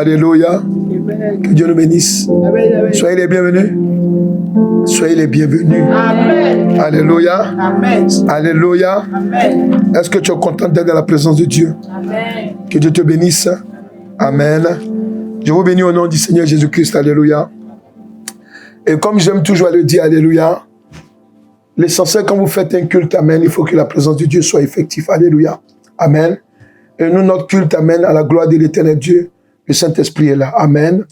Alléluia. Que Dieu nous bénisse. Soyez les bienvenus. Soyez les bienvenus. Amen. Alléluia. Amen. Alléluia. Amen. Est-ce que tu es content d'être dans la présence de Dieu? Amen. Que Dieu te bénisse. Amen. Je vous bénis au nom du Seigneur Jésus-Christ. Alléluia. Et comme j'aime toujours le dire, Alléluia, l'essentiel quand vous faites un culte, Amen, il faut que la présence de Dieu soit effective. Alléluia. Amen. Et nous, notre culte, Amen, à la gloire de l'éternel Dieu, le Saint-Esprit est là. Amen.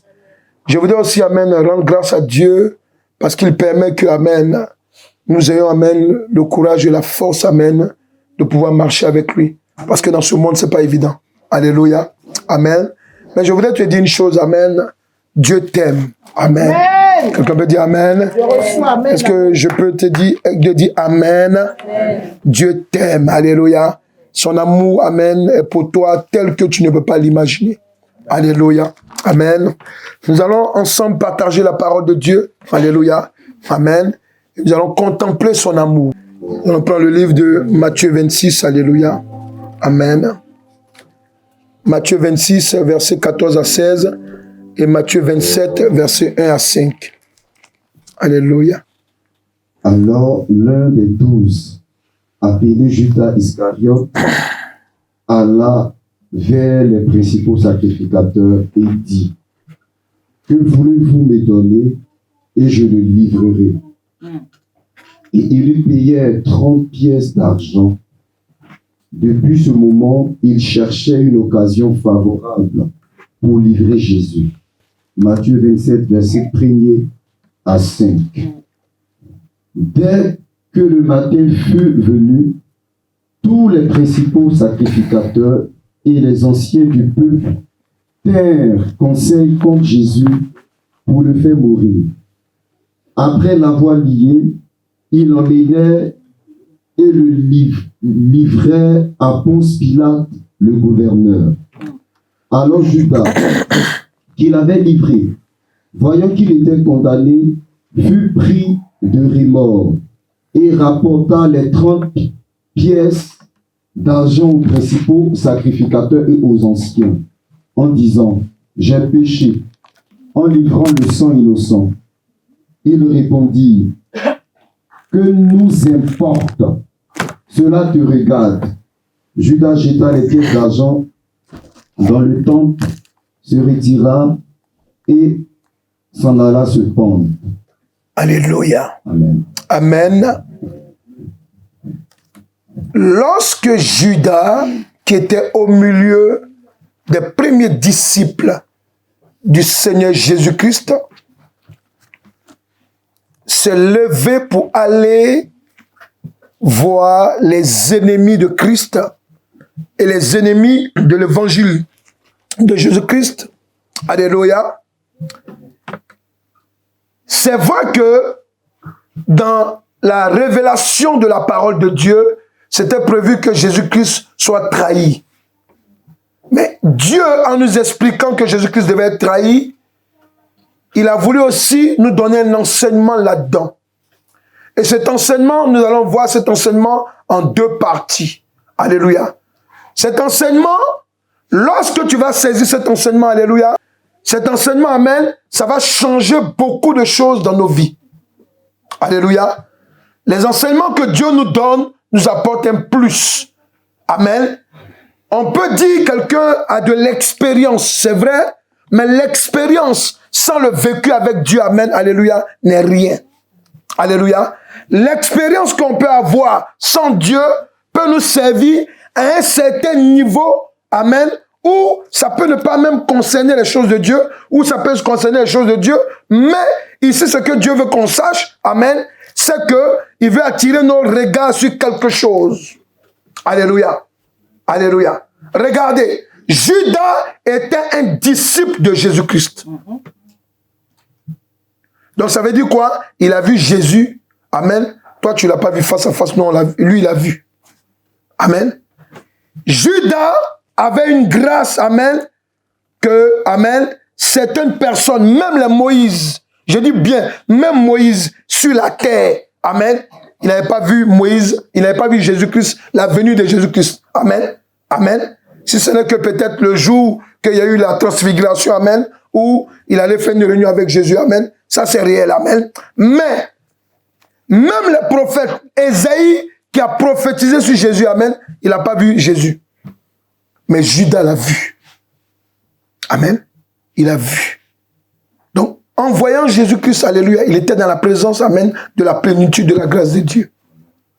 Je voudrais aussi, Amen, rendre grâce à Dieu parce qu'il permet que, Amen, nous ayons, Amen, le courage et la force, Amen, de pouvoir marcher avec lui. Parce que dans ce monde, ce n'est pas évident. Alléluia. Amen. Mais je voudrais te dire une chose, Amen. Dieu t'aime. Amen. Amen. Quelqu'un peut dire Amen. Je reçois Amen. Est-ce que je peux te dire, Amen. Amen. Dieu t'aime. Alléluia. Son amour, Amen, est pour toi tel que tu ne peux pas l'imaginer. Alléluia. Amen. Nous allons ensemble partager la parole de Dieu. Alléluia. Amen. Et nous allons contempler son amour. On prend le livre de Matthieu 26. Alléluia. Amen. Matthieu 26, versets 14 à 16. Et Matthieu 27, versets 1 à 5. Alléluia. Alors l'un des 12, appelé Judas Iscariote, alla vers les principaux sacrificateurs et dit: que voulez-vous me donner et je le livrerai. Et ils lui payèrent 30 pièces d'argent. Depuis ce moment, il cherchait une occasion favorable pour livrer Jésus. Matthieu 27, verset 1er à 5. Dès que le matin fut venu, tous les principaux sacrificateurs et les anciens du peuple tinrent conseil contre Jésus pour le faire mourir. Après l'avoir lié, ils l'emmenèrent et le livrèrent à Ponce Pilate, le gouverneur. Alors Judas, qui l'avait livré, voyant qu'il était condamné, fut pris de remords et rapporta les 30 pièces d'argent aux principaux sacrificateurs et aux anciens, en disant: j'ai péché, en livrant le sang innocent. Ils répondirent: que nous importe, cela te regarde. Judas jeta les pièces d'argent dans le temple, se retira et s'en alla se pendre. Alléluia. Amen. Amen. Lorsque Judas, qui était au milieu des premiers disciples du Seigneur Jésus-Christ, s'est levé pour aller voir les ennemis de Christ et les ennemis de l'évangile de Jésus-Christ. Alléluia. C'est vrai que dans la révélation de la parole de Dieu, c'était prévu que Jésus-Christ soit trahi. Mais Dieu, en nous expliquant que Jésus-Christ devait être trahi, il a voulu aussi nous donner un enseignement là-dedans. Et cet enseignement, nous allons voir cet enseignement en deux parties. Alléluia. Cet enseignement, lorsque tu vas saisir cet enseignement, alléluia, cet enseignement, amen, ça va changer beaucoup de choses dans nos vies. Alléluia. Les enseignements que Dieu nous donne nous apportent un plus. Amen. On peut dire que quelqu'un a de l'expérience, c'est vrai, mais l'expérience sans le vécu avec Dieu, amen, alléluia, n'est rien. Alléluia. L'expérience qu'on peut avoir sans Dieu peut nous servir à un certain niveau, amen, ou ça peut ne pas même concerner les choses de Dieu, ou ça peut concerner les choses de Dieu, mais ici, ce que Dieu veut qu'on sache, amen, c'est qu'il veut attirer nos regards sur quelque chose. Alléluia. Alléluia. Regardez, Judas était un disciple de Jésus-Christ. Donc ça veut dire quoi? Il a vu Jésus. Amen. Toi, tu ne l'as pas vu face à face. Non, lui, il a vu. Amen. Judas avait une grâce, amen, que, amen, certaines personnes, même les Moïse, je dis bien, même Moïse sur la terre, amen, il n'avait pas vu Moïse, il n'avait pas vu Jésus-Christ, la venue de Jésus-Christ. Amen. Amen. Si ce n'est que peut-être le jour qu'il y a eu la transfiguration, amen, où il allait faire une réunion avec Jésus, amen. Ça, c'est réel, amen. Mais, même le prophète Ésaïe, qui a prophétisé sur Jésus, amen, il n'a pas vu Jésus. Mais Judas l'a vu. Amen. Il a vu. Donc, en voyant Jésus-Christ, alléluia, il était dans la présence, amen, de la plénitude de la grâce de Dieu.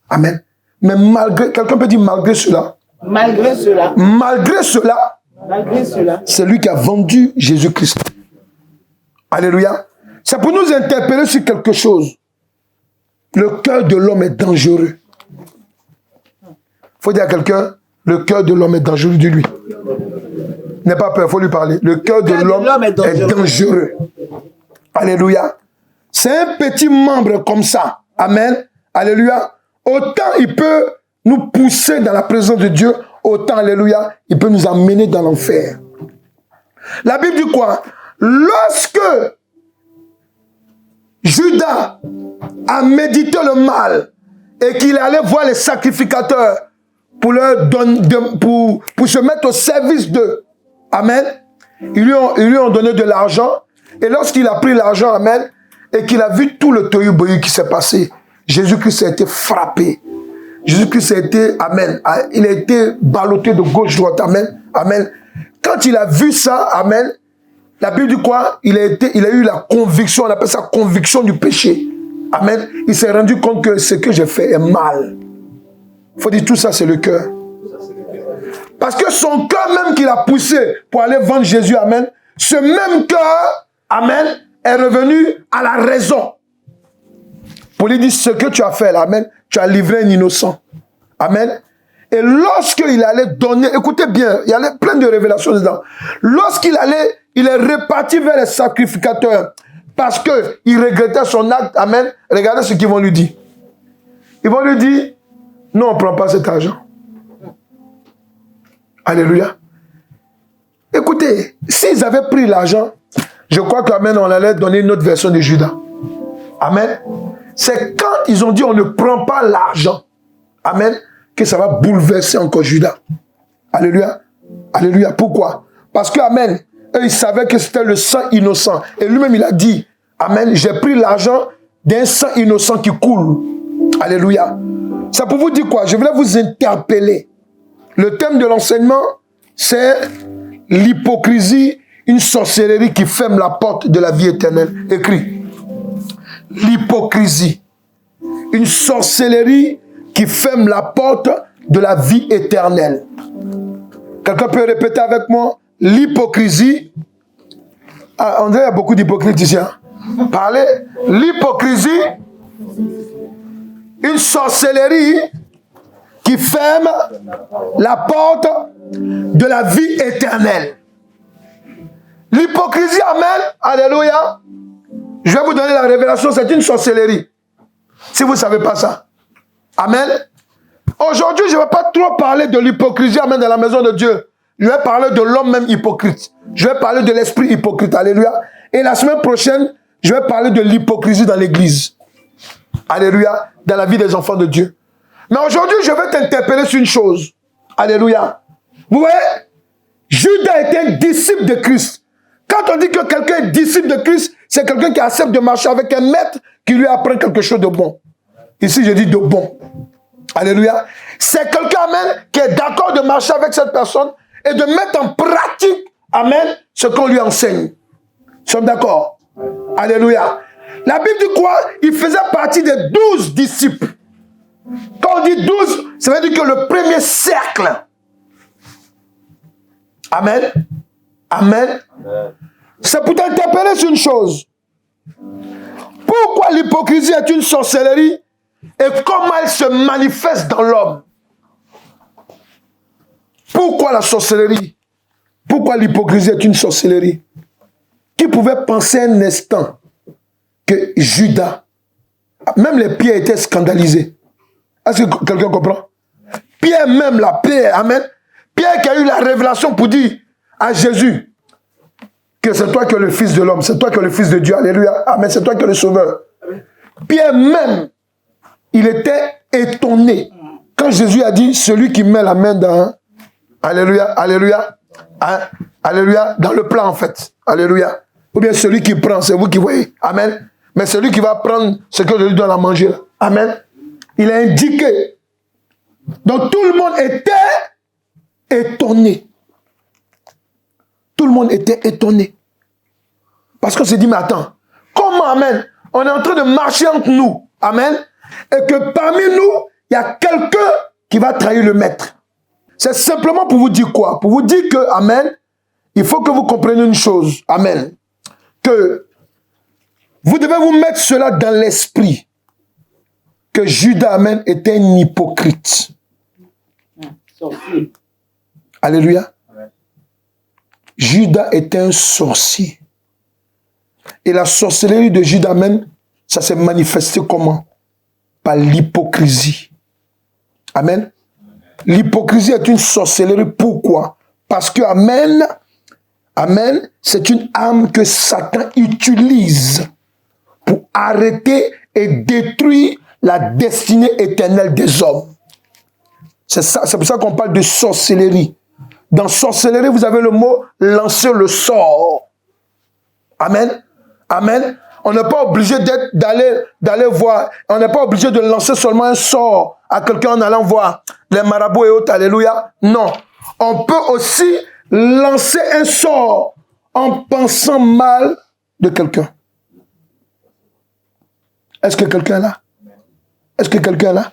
Amen. Mais malgré, quelqu'un peut dire malgré cela. Malgré cela. Malgré cela. Malgré cela. C'est lui qui a vendu Jésus-Christ. Alléluia. C'est pour nous interpeller sur quelque chose. Le cœur de l'homme est dangereux. Il faut dire à quelqu'un, le cœur de l'homme est dangereux, de lui. N'aie pas peur, il faut lui parler. Le cœur de l'homme est dangereux. Alléluia. C'est un petit membre comme ça. Amen. Alléluia. Autant il peut nous pousser dans la présence de Dieu, autant, alléluia, il peut nous amener dans l'enfer. La Bible dit quoi? Lorsque Judas a médité le mal et qu'il allait voir les sacrificateurs pour leur donner, pour se mettre au service d'eux, amen, ils lui ont donné de l'argent, et lorsqu'il a pris l'argent, amen, et qu'il a vu tout le tohu-bohu qui s'est passé, Jésus-Christ a été frappé. Jésus-Christ a été, amen, il a été ballotté de gauche-droite, amen, amen. Quand il a vu ça, amen, la Bible dit quoi? Il a eu la conviction, on appelle ça conviction du péché. Amen. Il s'est rendu compte que ce que j'ai fait est mal. Il faut dire tout ça, c'est le cœur. Parce que son cœur même qu'il a poussé pour aller vendre Jésus, amen, ce même cœur, amen, est revenu à la raison. Pour lui dire ce que tu as fait, là, amen, tu as livré un innocent. Amen. Et lorsqu'il allait donner, écoutez bien, il y avait plein de révélations dedans. Lorsqu'il allait, il est reparti vers les sacrificateurs parce qu'il regrettait son acte. Amen. Regardez ce qu'ils vont lui dire. Ils vont lui dire, non, on ne prend pas cet argent. Alléluia. Écoutez, s'ils avaient pris l'argent, je crois qu'amen, on allait donner une autre version de Judas. Amen. C'est quand ils ont dit on ne prend pas l'argent, amen, que ça va bouleverser encore Judas. Alléluia. Alléluia. Pourquoi? Parce que, amen, eux, ils savaient que c'était le sang innocent. Et lui-même, il a dit, amen, j'ai pris l'argent d'un sang innocent qui coule. Alléluia. Ça pour vous dire quoi? Je voulais vous interpeller. Le thème de l'enseignement, c'est l'hypocrisie, une sorcellerie qui ferme la porte de la vie éternelle. Écrit. L'hypocrisie, une sorcellerie qui ferme la porte de la vie éternelle. Quelqu'un peut répéter avec moi? L'hypocrisie. Ah, on dirait qu'il y a beaucoup d'hypocrites ici. Hein? Parlez. L'hypocrisie, une sorcellerie qui ferme la porte de la vie éternelle. L'hypocrisie, amen, alléluia. Je vais vous donner la révélation, c'est une sorcellerie. Si vous ne savez pas ça. Amen. Aujourd'hui, je ne vais pas trop parler de l'hypocrisie, amen, dans la maison de Dieu. Je vais parler de l'homme même hypocrite. Je vais parler de l'esprit hypocrite, alléluia. Et la semaine prochaine, je vais parler de l'hypocrisie dans l'église. Alléluia, dans la vie des enfants de Dieu. Mais aujourd'hui, je vais t'interpeller sur une chose. Alléluia. Vous voyez, Judas était un disciple de Christ. Quand on dit que quelqu'un est disciple de Christ, c'est quelqu'un qui accepte de marcher avec un maître qui lui apprend quelque chose de bon. Ici, je dis de bon. Alléluia. C'est quelqu'un, amen, qui est d'accord de marcher avec cette personne et de mettre en pratique, amen, ce qu'on lui enseigne. Nous sommes d'accord? Alléluia. La Bible dit quoi? Il faisait partie des 12 disciples. Quand on dit 12, ça veut dire que le premier cercle. Amen. Amen. C'est pour t'interpeller sur une chose. Pourquoi l'hypocrisie est une sorcellerie et comment elle se manifeste dans l'homme? Pourquoi la sorcellerie? Pourquoi l'hypocrisie est une sorcellerie? Qui pouvait penser un instant que Judas, même les Pierre étaient scandalisés? Est-ce que quelqu'un comprend? Pierre même, la Pierre, amen. Pierre qui a eu la révélation pour dire à Jésus que c'est toi qui es le Fils de l'homme, c'est toi qui es le Fils de Dieu, alléluia, amen, c'est toi qui es le Sauveur. Pierre même, il était étonné quand Jésus a dit, celui qui met la main dans, alléluia, alléluia, Hein? Alléluia. Dans le plan, en fait. Alléluia. Ou bien celui qui prend, c'est vous qui voyez. Amen. Mais celui qui va prendre ce que je lui donne à manger. Là. Amen. Il a indiqué. Donc tout le monde était étonné. Tout le monde était étonné. Parce qu'on s'est dit, mais attends, comment, amen, on est en train de marcher entre nous, amen, et que parmi nous, il y a quelqu'un qui va trahir le maître. C'est simplement pour vous dire quoi? Pour vous dire que, amen, il faut que vous compreniez une chose, amen, que vous devez vous mettre cela dans l'esprit, que Judas, amen, était un hypocrite. Sorcier. Alléluia. Judas était un sorcier. Et la sorcellerie de Judas même, ça s'est manifesté comment? Par l'hypocrisie. Amen. L'hypocrisie est une sorcellerie. Pourquoi? Parce que, amen, amen, c'est une arme que Satan utilise pour arrêter et détruire la destinée éternelle des hommes. C'est pour ça qu'on parle de sorcellerie. Dans sorcellerie, vous avez le mot lancer le sort. Amen. Amen. On n'est pas obligé d'aller voir. On n'est pas obligé de lancer seulement un sort à quelqu'un en allant voir les marabouts et autres. Alléluia. Non. On peut aussi lancer un sort en pensant mal de quelqu'un. Est-ce que quelqu'un est là? Est-ce que quelqu'un est là?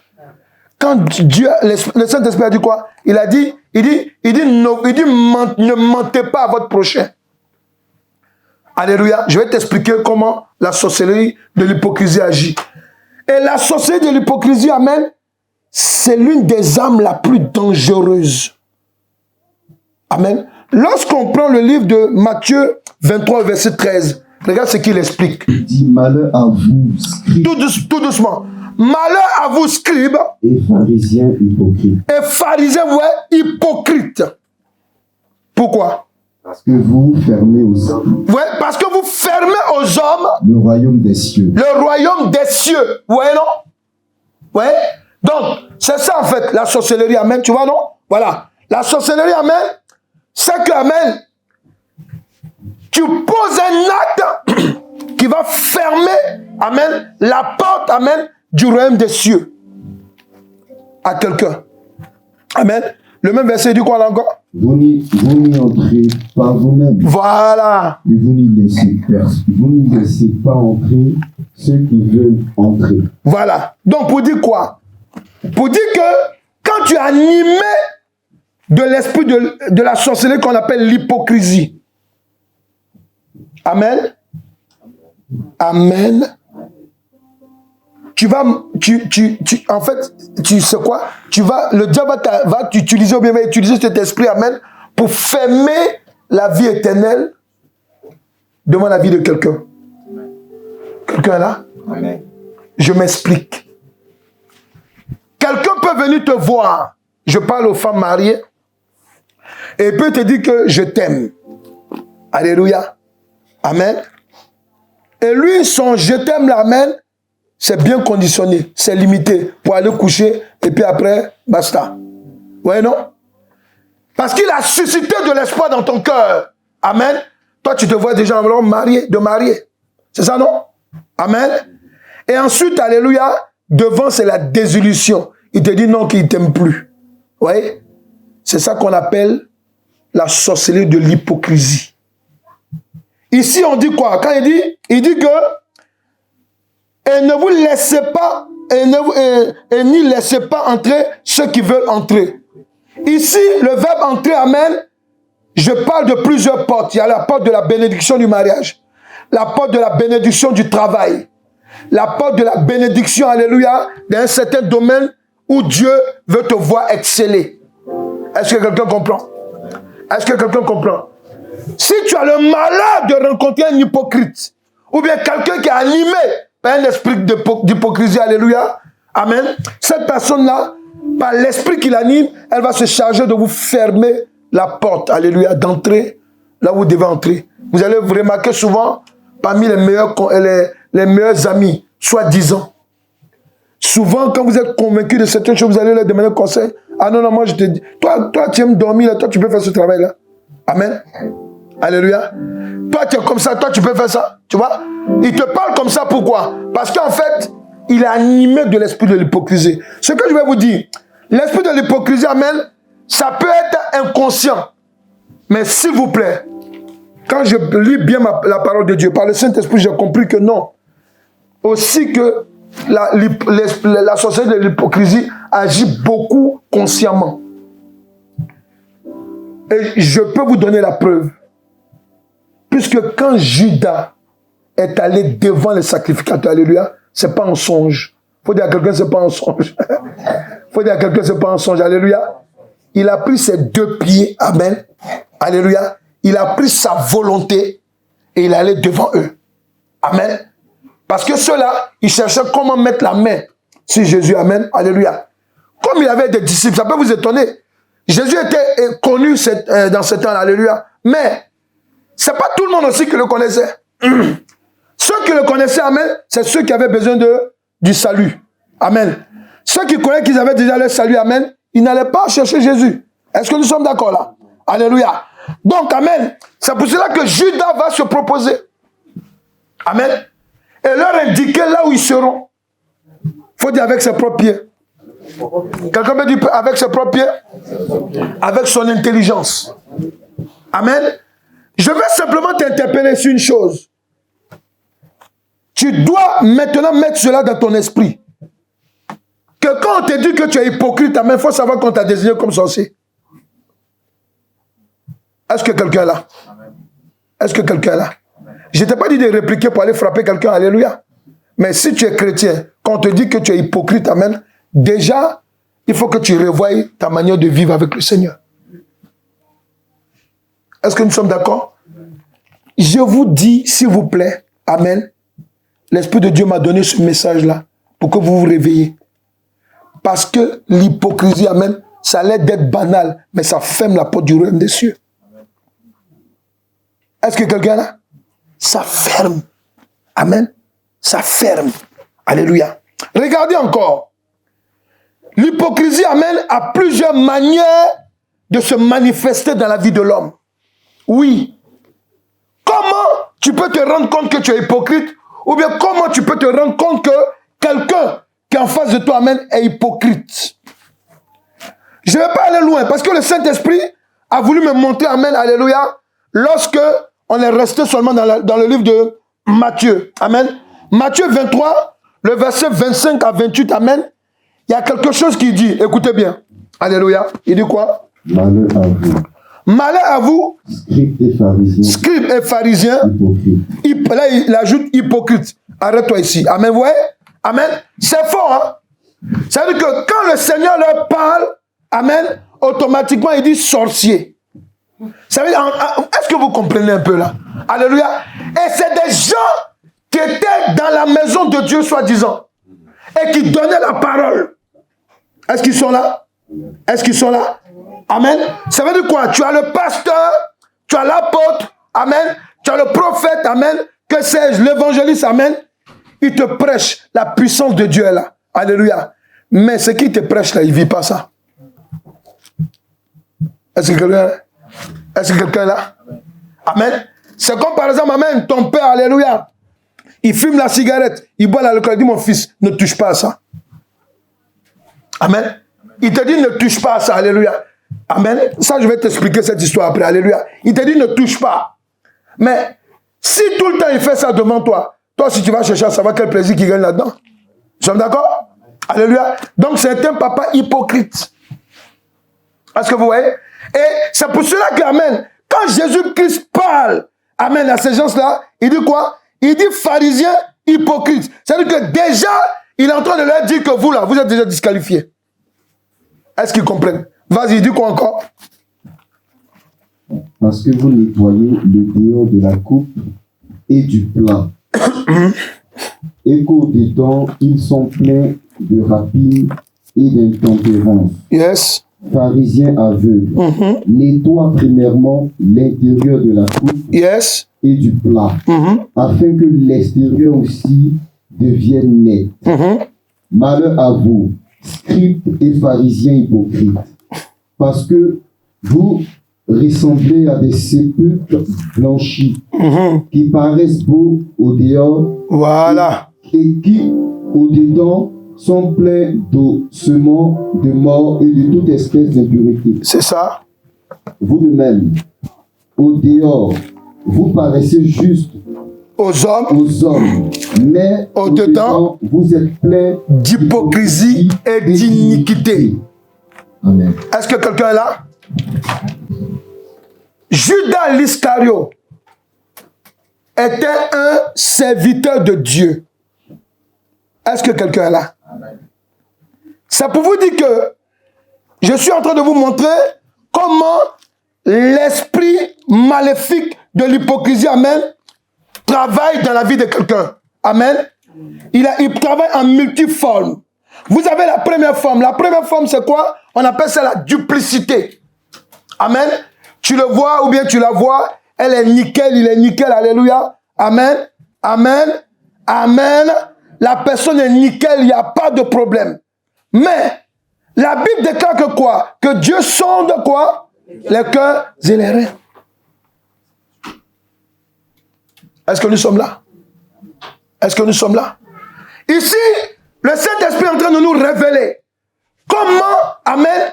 Quand Dieu, le Saint-Esprit a dit quoi? Il dit, ne mentez pas à votre prochain. Alléluia. Je vais t'expliquer comment la sorcellerie de l'hypocrisie agit. Et la sorcellerie de l'hypocrisie, amen, c'est l'une des armes la plus dangereuse. Amen. Lorsqu'on prend le livre de Matthieu 23, verset 13, regarde ce qu'il explique. Il dit malheur à vous, scribes. Tout doucement. Malheur à vous, scribes. Et pharisiens hypocrites. Et pharisiens, ouais, hypocrites. Pourquoi? Parce que vous fermez aux hommes. Ouais, parce que vous fermez aux hommes le royaume des cieux. Le royaume des cieux. Vous voyez, non? Ouais. Donc, c'est ça en fait, la sorcellerie, amen. Tu vois, non? Voilà. La sorcellerie, amen, c'est que, amen, tu poses un acte qui va fermer, amen, la porte, amen, du royaume des cieux à quelqu'un. Amen. Le même verset dit quoi là encore? Vous n'y entrez pas vous-même. Voilà. Et vous n'y laissez pas entrer ceux qui veulent entrer. Voilà. Donc pour dire quoi? Pour dire que quand tu es animé de l'esprit de la sorcellerie qu'on appelle l'hypocrisie. Amen. Amen. En fait, tu sais quoi? Le diable va t'utiliser ou bien va utiliser cet esprit, amen, pour fermer la vie éternelle devant la vie de quelqu'un. Quelqu'un est là? Amen. Je m'explique. Quelqu'un peut venir te voir. Je parle aux femmes mariées. Et il peut te dire que je t'aime. Alléluia. Amen. Et lui, son je t'aime, l'amen, c'est bien conditionné, c'est limité pour aller coucher et puis après, basta. Vous voyez, non? Parce qu'il a suscité de l'espoir dans ton cœur. Amen. Toi, tu te vois déjà en marié, de marier. C'est ça, non? Amen. Et ensuite, alléluia, devant, c'est la désillusion. Il te dit non, qu'il ne t'aime plus. Vous voyez? C'est ça qu'on appelle la sorcellerie de l'hypocrisie. Ici, on dit quoi? Quand il dit que et ne vous laissez pas, et n'y laissez pas entrer ceux qui veulent entrer. Ici, le verbe entrer, amen, je parle de plusieurs portes. Il y a la porte de la bénédiction du mariage, la porte de la bénédiction du travail, la porte de la bénédiction, alléluia, dans un certain domaine où Dieu veut te voir exceller. Est-ce que quelqu'un comprend? Est-ce que quelqu'un comprend? Si tu as le malheur de rencontrer un hypocrite, ou bien quelqu'un qui est animé par un esprit d'hypocrisie, alléluia, amen, cette personne-là, par l'esprit qui l'anime, elle va se charger de vous fermer la porte, alléluia, d'entrer là où vous devez entrer. Vous allez vous remarquer souvent, parmi les meilleurs amis, soi-disant, souvent quand vous êtes convaincu de certaines choses, vous allez leur demander conseil. Ah non, non, moi je te dis, toi tu aimes dormir, là, toi tu peux faire ce travail-là. Amen. Alléluia. Toi, tu es comme ça, toi, tu peux faire ça. Tu vois? Il te parle comme ça, pourquoi? Parce qu'en fait, il est animé de l'esprit de l'hypocrisie. Ce que je vais vous dire, l'esprit de l'hypocrisie, amen, ça peut être inconscient. Mais s'il vous plaît, quand je lis bien la parole de Dieu, par le Saint-Esprit, j'ai compris que non. Aussi que la sorcellerie de l'hypocrisie agit beaucoup consciemment. Et je peux vous donner la preuve. Puisque quand Judas est allé devant les sacrificateurs, alléluia, c'est pas un songe. Faut dire à quelqu'un, c'est pas un songe. Faut dire à quelqu'un, c'est pas un songe, alléluia. Il a pris ses 2 pieds, amen, alléluia. Il a pris sa volonté et il allait devant eux. Amen. Parce que ceux-là, ils cherchaient comment mettre la main sur Jésus, amen, alléluia. Comme il avait des disciples, ça peut vous étonner. Jésus était connu dans ce temps-là, alléluia. Mais c'est pas tout le monde aussi qui le connaissait. Ceux qui le connaissaient, amen, c'est ceux qui avaient besoin du salut. Amen. Ceux qui connaissaient qu'ils avaient déjà le salut, amen, ils n'allaient pas chercher Jésus. Est-ce que nous sommes d'accord là? Alléluia. Donc, amen, c'est pour cela que Judas va se proposer. Amen. Et leur indiquer là où ils seront. Il faut dire avec ses propres pieds. Quelqu'un peut dire avec ses propres pieds? Avec son intelligence. Amen. Je vais simplement t'interpeller sur une chose. Tu dois maintenant mettre cela dans ton esprit. Que quand on te dit que tu es hypocrite, amen, il faut savoir qu'on t'a désigné comme sorcier. Est-ce que quelqu'un est là? Est-ce que quelqu'un est là? Je ne t'ai pas dit de répliquer pour aller frapper quelqu'un, alléluia. Mais si tu es chrétien, quand on te dit que tu es hypocrite, amen, déjà, il faut que tu revoies ta manière de vivre avec le Seigneur. Est-ce que nous sommes d'accord? Je vous dis, s'il vous plaît, amen, l'Esprit de Dieu m'a donné ce message-là pour que vous vous réveillez. Parce que l'hypocrisie, amen, ça a l'air d'être banal, mais ça ferme la porte du royaume des cieux. Est-ce que quelqu'un là? Ça ferme. Amen. Ça ferme. Alléluia. Regardez encore. L'hypocrisie, amen, a plusieurs manières de se manifester dans la vie de l'homme. Oui. Comment tu peux te rendre compte que tu es hypocrite? Ou bien comment tu peux te rendre compte que quelqu'un qui est en face de toi, amen, est hypocrite? Je ne vais pas aller loin parce que le Saint-Esprit a voulu me montrer, amen, alléluia, lorsque on est resté seulement dans le livre de Matthieu. Amen. Matthieu 23, le verset 25 à 28, amen. Il y a quelque chose qui dit, écoutez bien. Alléluia. Il dit quoi? Malheur à vous. Malheur à vous. Scribes et pharisiens. Scribes et pharisiens. Là, il ajoute hypocrite. Arrête-toi ici. Amen. Vous voyez? Amen. C'est fort, hein? Ça veut dire que quand le Seigneur leur parle, amen, automatiquement, il dit sorcier. Ça veut dire, est-ce que vous comprenez un peu là? Alléluia. Et c'est des gens qui étaient dans la maison de Dieu, soi-disant, et qui donnaient la parole. Est-ce qu'ils sont là? Est-ce qu'ils sont là? Amen. Ça veut dire quoi? Tu as le pasteur, tu as l'apôtre, amen. Tu as le prophète, amen. Que sais-je, l'évangéliste, amen. Il te prêche, la puissance de Dieu est là. Alléluia. Mais ce qui te prêche là, il ne vit pas ça. Est-ce que quelqu'un est là? Amen. C'est comme par exemple, amen, ton père, alléluia. Il fume la cigarette, il boit l'alcool. Il dit, mon fils, ne touche pas à ça. Amen. Il te dit, ne touche pas à ça, alléluia. Amen. Ça, je vais t'expliquer cette histoire après, alléluia. Il te dit, ne touche pas. Mais si tout le temps il fait ça devant toi, toi, si tu vas chercher à savoir quel plaisir qu'il gagne là-dedans. Nous sommes d'accord? Alléluia. Donc, c'est un papa hypocrite. Est-ce que vous voyez? Et c'est pour cela que, amen, quand Jésus-Christ parle, amen, à ces gens-là, il dit quoi? Il dit pharisiens hypocrites. C'est-à-dire que déjà, il est en train de leur dire que vous, là, vous êtes déjà disqualifiés. Est-ce qu'ils comprennent? Vas-y, il dit quoi encore? Parce que vous nettoyez le dehors de la coupe et du plat. Et qu'au-dedans, ils sont pleins de rapines et d'intempérance. Yes. Pharisiens aveugles, nettoie premièrement l'intérieur de la coupe Yes. et du plat, afin que l'extérieur aussi devienne net. Malheur à vous, scribes et pharisiens hypocrites, parce que vous ressemblaient à des sépulcres blanchis, qui paraissent beaux au dehors, Voilà. et qui, au dedans, sont pleins d'ossements, de mort et de toute espèce d'impureté. C'est ça. Vous de même, au dehors, vous paraissez juste Aux hommes, aux hommes, mais Au au dedans, dedans, vous êtes pleins d'hypocrisie et d'iniquité. Amen. Est-ce que quelqu'un est là? Judas l'Iscario était un serviteur de Dieu. Est-ce que quelqu'un est là? C'est pour vous dire que je suis en train de vous montrer comment l'esprit maléfique de l'hypocrisie, amen, travaille dans la vie de quelqu'un. Amen. Il travaille en multiforme. Vous avez la première forme. La première forme, c'est quoi? On appelle ça la duplicité. Amen. Tu le vois ou bien tu la vois. Elle est nickel, il est nickel. Alléluia. Amen. Amen. Amen. La personne est nickel, il n'y a pas de problème. Mais la Bible déclare que quoi? Que Dieu sonde quoi? Les cœurs et les reins. Est-ce que nous sommes là? Est-ce que nous sommes là? Ici, le Saint-Esprit est en train de nous révéler comment, amen,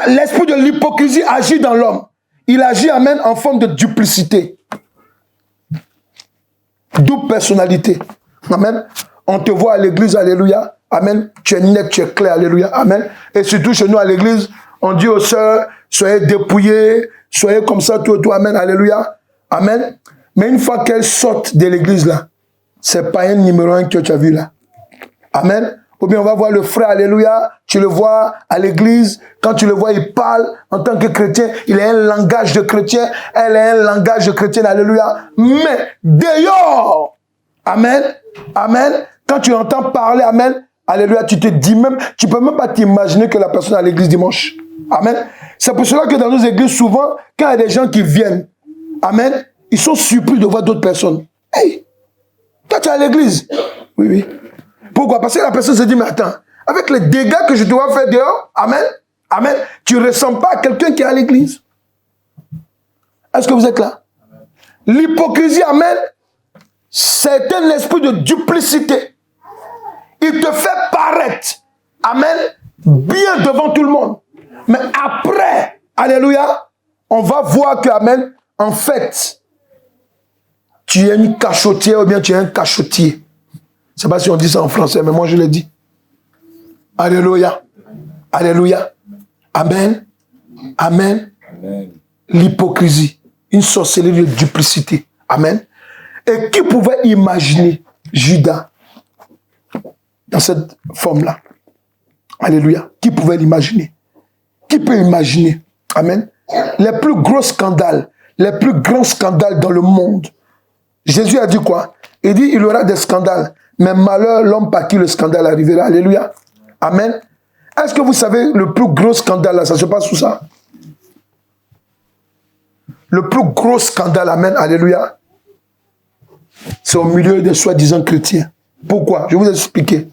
l'esprit de l'hypocrisie agit dans l'homme. Il agit, amen, en forme de duplicité. Double personnalité. Amen. On te voit à l'église, alléluia. Amen. Tu es net, tu es clair, alléluia. Amen. Et surtout chez nous à l'église, on dit aux sœurs, soyez dépouillés, soyez comme ça, tout, amen, alléluia. Amen. Mais une fois qu'elles sortent de l'église là, c'est pas un numéro 1 que tu as vu là. Amen. Ou bien on va voir le frère, alléluia, tu le vois à l'église, quand tu le vois, il parle en tant que chrétien, il a un langage de chrétien, elle a un langage de chrétien, alléluia. Mais dehors, amen, amen, quand tu entends parler, amen, alléluia, tu te dis même, tu peux même pas t'imaginer que la personne est à l'église dimanche. Amen. C'est pour cela que dans nos églises, souvent, quand il y a des gens qui viennent, amen, ils sont surpris de voir d'autres personnes. Hey, toi tu es à l'église. Oui, oui. Pourquoi? Parce que la personne se dit, mais attends, avec les dégâts que je dois faire dehors, amen, amen, tu ne ressembles pas à quelqu'un qui est à l'église. Est-ce que vous êtes là? L'hypocrisie, amen, c'est un esprit de duplicité. Il te fait paraître, amen, bien devant tout le monde. Mais après, alléluia, on va voir que, amen, en fait, tu es une cachotière ou bien tu es un cachotier. Je ne sais pas si on dit ça en français, mais moi je le dis. Alléluia. Alléluia. Amen. Amen. Amen. L'hypocrisie. Une sorcellerie de duplicité. Amen. Et qui pouvait imaginer Judas dans cette forme-là? Alléluia. Qui pouvait l'imaginer? Qui peut imaginer? Amen. Les plus gros scandales, les plus grands scandales dans le monde. Jésus a dit quoi? Il dit il y aura des scandales. Mais malheur, l'homme par qui le scandale arrivera. Alléluia. Amen. Est-ce que vous savez, le plus gros scandale, là, ça se passe où ça? Le plus gros scandale, amen, alléluia, c'est au milieu des soi-disant chrétiens. Pourquoi? Je vais vous expliquer.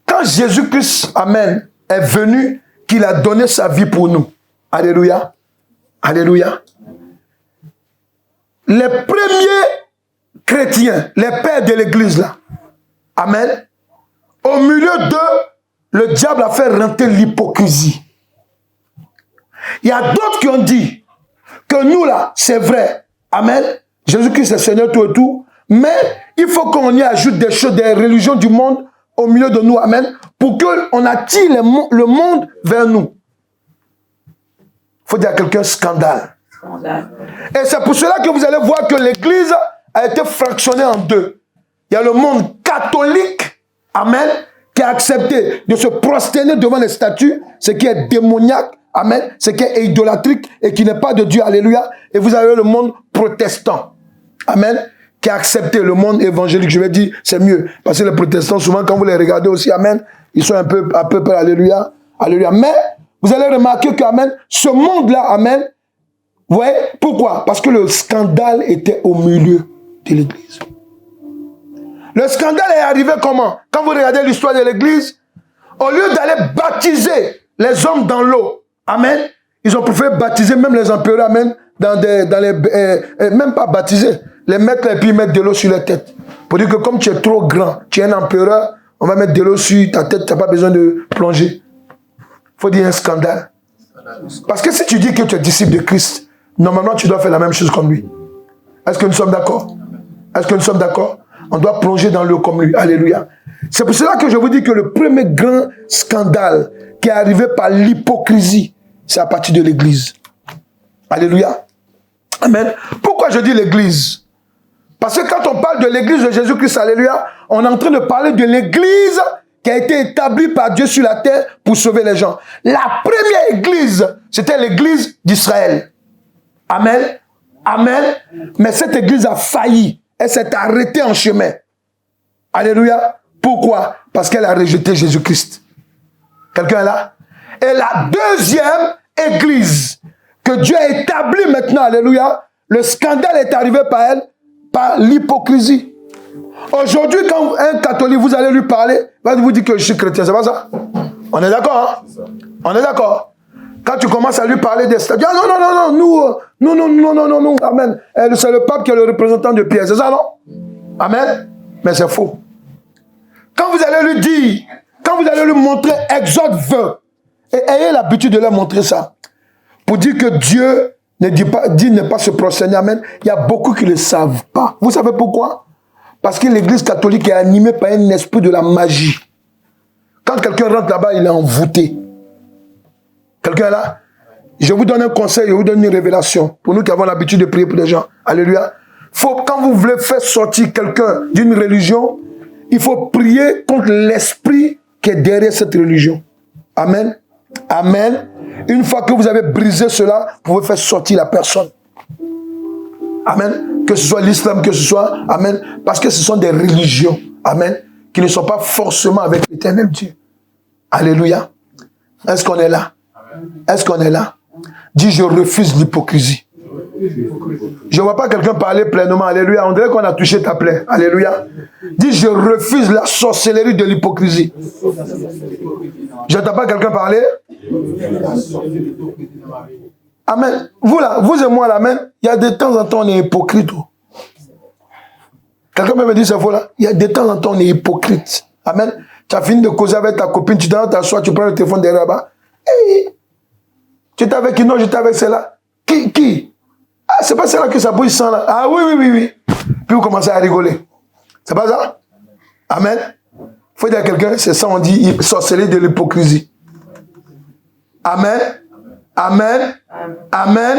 Quand Jésus-Christ, amen, est venu, qu'il a donné sa vie pour nous. Alléluia. Alléluia. Les premiers chrétiens, les pères de l'église là, amen, au milieu d'eux, le diable a fait rentrer l'hypocrisie. Il y a d'autres qui ont dit que nous là, c'est vrai, amen, Jésus-Christ est Seigneur tout et tout, mais il faut qu'on y ajoute des choses, des religions du monde au milieu de nous, amen, pour qu'on attire le monde vers nous. Il faut dire à quelqu'un scandale. Et c'est pour cela que vous allez voir que l'église a été fractionnée en deux. Il y a le monde catholique, amen, qui a accepté de se prosterner devant les statues, ce qui est démoniaque, amen, ce qui est idolâtrique et qui n'est pas de Dieu, alléluia. Et vous avez le monde protestant, amen, qui a accepté le monde évangélique. Je vais dire, c'est mieux, parce que les protestants, souvent, quand vous les regardez aussi, amen, ils sont un peu peur, alléluia, alléluia. Mais vous allez remarquer que, amen, ce monde-là, amen, vous voyez, pourquoi? Parce que le scandale était au milieu de l'église. Le scandale est arrivé comment? Quand vous regardez l'histoire de l'église, au lieu d'aller baptiser les hommes dans l'eau, amen, Ils ont préféré baptiser même les empereurs, amen, même pas baptiser, les mettre et puis mettre de l'eau sur leur tête. Pour dire que comme tu es trop grand, tu es un empereur, on va mettre de l'eau sur ta tête, tu n'as pas besoin de plonger. Il faut dire un scandale. Parce que si tu dis que tu es disciple de Christ, normalement tu dois faire la même chose comme lui. Est-ce que nous sommes d'accord? Est-ce que nous sommes d'accord? On doit plonger dans l'eau comme lui. Alléluia. C'est pour cela que je vous dis que le premier grand scandale qui est arrivé par l'hypocrisie, c'est à partir de l'église. Alléluia. Amen. Pourquoi je dis l'église? Parce que quand on parle de l'église de Jésus-Christ, alléluia, on est en train de parler de l'église qui a été établie par Dieu sur la terre pour sauver les gens. La première église, c'était l'église d'Israël. Amen. Amen. Mais cette église a failli. Elle s'est arrêtée en chemin. Alléluia. Pourquoi? Parce qu'elle a rejeté Jésus-Christ. Quelqu'un est là? Et la deuxième église que Dieu a établie maintenant, alléluia, le scandale est arrivé par elle, par l'hypocrisie. Aujourd'hui, quand un catholique, vous allez lui parler, il va vous dire que je suis chrétien, c'est pas ça? On est d'accord, hein? On est d'accord. Quand tu commences à lui parler des statues, ah non, amen. C'est le pape qui est le représentant de Pierre, c'est ça, non? Amen. Mais c'est faux. Quand vous allez lui dire, quand vous allez lui montrer Exode 20, et ayez l'habitude de leur montrer ça, pour dire que Dieu ne dit ne pas se prosterner, amen, il y a beaucoup qui ne le savent pas. Vous savez pourquoi? Parce que l'église catholique est animée par un esprit de la magie. Quand quelqu'un rentre là-bas, il est envoûté. Quelqu'un est là? Je vous donne un conseil, je vous donne une révélation. Pour nous qui avons l'habitude de prier pour les gens. Alléluia. Quand vous voulez faire sortir quelqu'un d'une religion, il faut prier contre l'esprit qui est derrière cette religion. Amen. Amen. Une fois que vous avez brisé cela, vous pouvez faire sortir la personne. Amen. Que ce soit l'islam, que ce soit... Amen. Parce que ce sont des religions. Amen. Qui ne sont pas forcément avec l'éternel Dieu. Alléluia. Est-ce qu'on est là? Est-ce qu'on est là? Dis, je refuse l'hypocrisie. Je ne vois pas quelqu'un parler pleinement. Alléluia. On dirait qu'on a touché ta plaie. Alléluia. Dis, je refuse la sorcellerie de l'hypocrisie. Je n'entends pas quelqu'un parler. Amen. Vous là, vous et moi là même, il y a de temps en temps on est hypocrite. Quelqu'un peut me dire c'est faux là? Il y a de temps en temps on est hypocrite. Amen. Tu as fini de causer avec ta copine, tu t'assois, tu prends le téléphone derrière là-bas. Hey, tu étais avec qui? Non, j'étais avec celle-là. Qui? Ah, c'est pas celle-là que ça bouge sans là. Ah oui. Puis vous commencez à rigoler. C'est pas ça? Amen. Il faut dire à quelqu'un, c'est ça on dit sorcellerie de l'hypocrisie. Amen. Amen. Amen.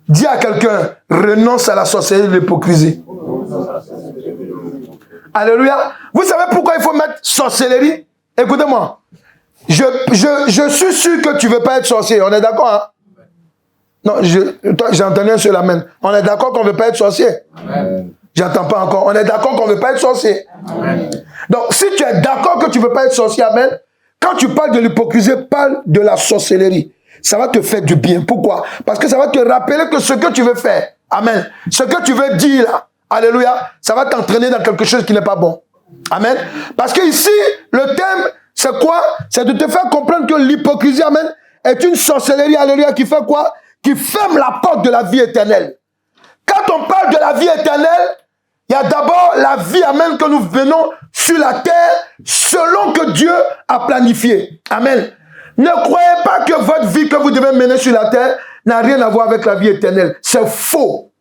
Dis à quelqu'un, renonce à la sorcellerie de l'hypocrisie. Alléluia. Vous savez pourquoi il faut mettre sorcellerie? Écoutez-moi. Je suis sûr que tu ne veux pas être sorcier. On est d'accord, hein? Non, j'ai entendu un seul amen. On est d'accord qu'on ne veut pas être sorcier? Amen. J'entends pas encore. On est d'accord qu'on ne veut pas être sorcier? Amen. Donc, si tu es d'accord que tu ne veux pas être sorcier, amen, quand tu parles de l'hypocrisie, parle de la sorcellerie. Ça va te faire du bien. Pourquoi? Parce que ça va te rappeler que ce que tu veux faire, amen, ce que tu veux dire là, alléluia, ça va t'entraîner dans quelque chose qui n'est pas bon. Amen. Parce que ici, le thème, c'est quoi? C'est de te faire comprendre que l'hypocrisie, amen, est une sorcellerie, alléluia, qui fait quoi? Qui ferme la porte de la vie éternelle. Quand on parle de la vie éternelle, il y a d'abord la vie, amen, que nous venons sur la terre selon que Dieu a planifié. Amen. Ne croyez pas que votre vie que vous devez mener sur la terre n'a rien à voir avec la vie éternelle. C'est faux.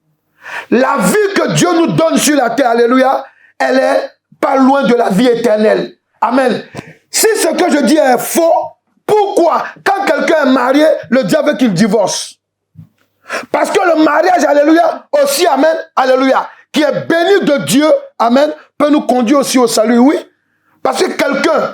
La vie que Dieu nous donne sur la terre, alléluia, elle est pas loin de la vie éternelle. Amen. Si ce que je dis est faux, pourquoi, quand quelqu'un est marié, le diable veut qu'il divorce? Parce que le mariage, alléluia, aussi, amen, alléluia, qui est béni de Dieu, amen, peut nous conduire aussi au salut, oui. Parce que quelqu'un,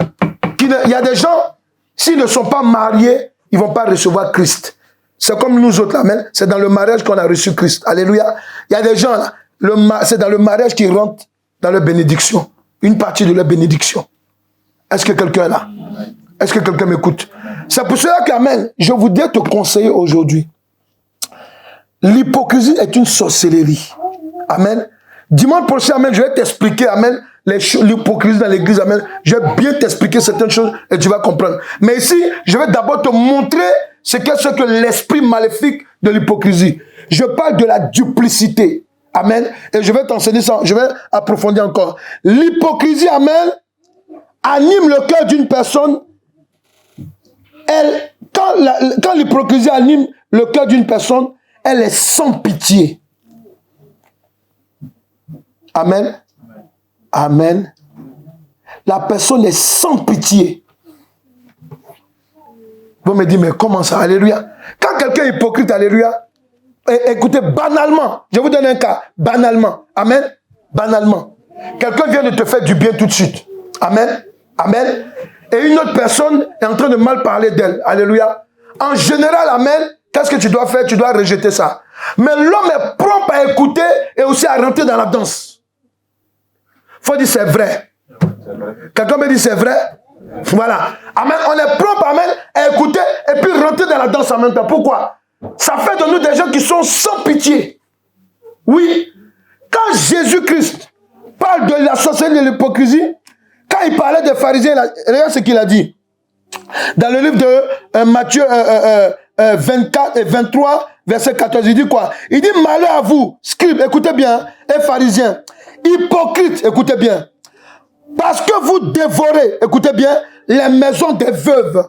il y a des gens, s'ils ne sont pas mariés, ils ne vont pas recevoir Christ. C'est comme nous autres, amen, c'est dans le mariage qu'on a reçu Christ, alléluia. Il y a des gens, là, c'est dans le mariage qu'ils rentrent dans leur bénédiction, une partie de leur bénédiction. Est-ce que quelqu'un est là? Est-ce que quelqu'un m'écoute? C'est pour cela qu'amen, je voudrais te conseiller aujourd'hui. L'hypocrisie est une sorcellerie. Amen. Dimanche prochain, amen, je vais t'expliquer, amen, l'hypocrisie dans l'église, amen. Je vais bien t'expliquer certaines choses et tu vas comprendre. Mais ici, je vais d'abord te montrer c'est qu'est-ce que l'esprit maléfique de l'hypocrisie. Je parle de la duplicité. Amen. Et je vais t'enseigner ça, je vais approfondir encore. L'hypocrisie, amen, anime le cœur d'une personne. Quand l'hypocrisie anime le cœur d'une personne, elle est sans pitié. Amen. Amen. La personne est sans pitié. Vous me dites, mais comment ça? Alléluia. Quand quelqu'un est hypocrite, alléluia, écoutez, banalement, je vous donne un cas, banalement. Amen. Banalement. Quelqu'un vient de te faire du bien tout de suite. Amen. Amen. Et une autre personne est en train de mal parler d'elle. Alléluia. En général, amen, qu'est-ce que tu dois faire? Tu dois rejeter ça. Mais l'homme est prompt à écouter et aussi à rentrer dans la danse. Faut dire c'est vrai. Quelqu'un me dit c'est vrai. Voilà. Amen. On est prompt, amen, à écouter et puis rentrer dans la danse en même temps. Pourquoi? Ça fait de nous des gens qui sont sans pitié. Oui. Quand Jésus-Christ parle de la sorcellerie et de l'hypocrisie, quand il parlait des pharisiens, regarde ce qu'il a dit. Dans le livre de Matthieu 24 et 23, verset 14, il dit quoi? Il dit malheur à vous, scribes, écoutez bien, et pharisiens, hypocrites, écoutez bien, parce que vous dévorez, écoutez bien, les maisons des veuves.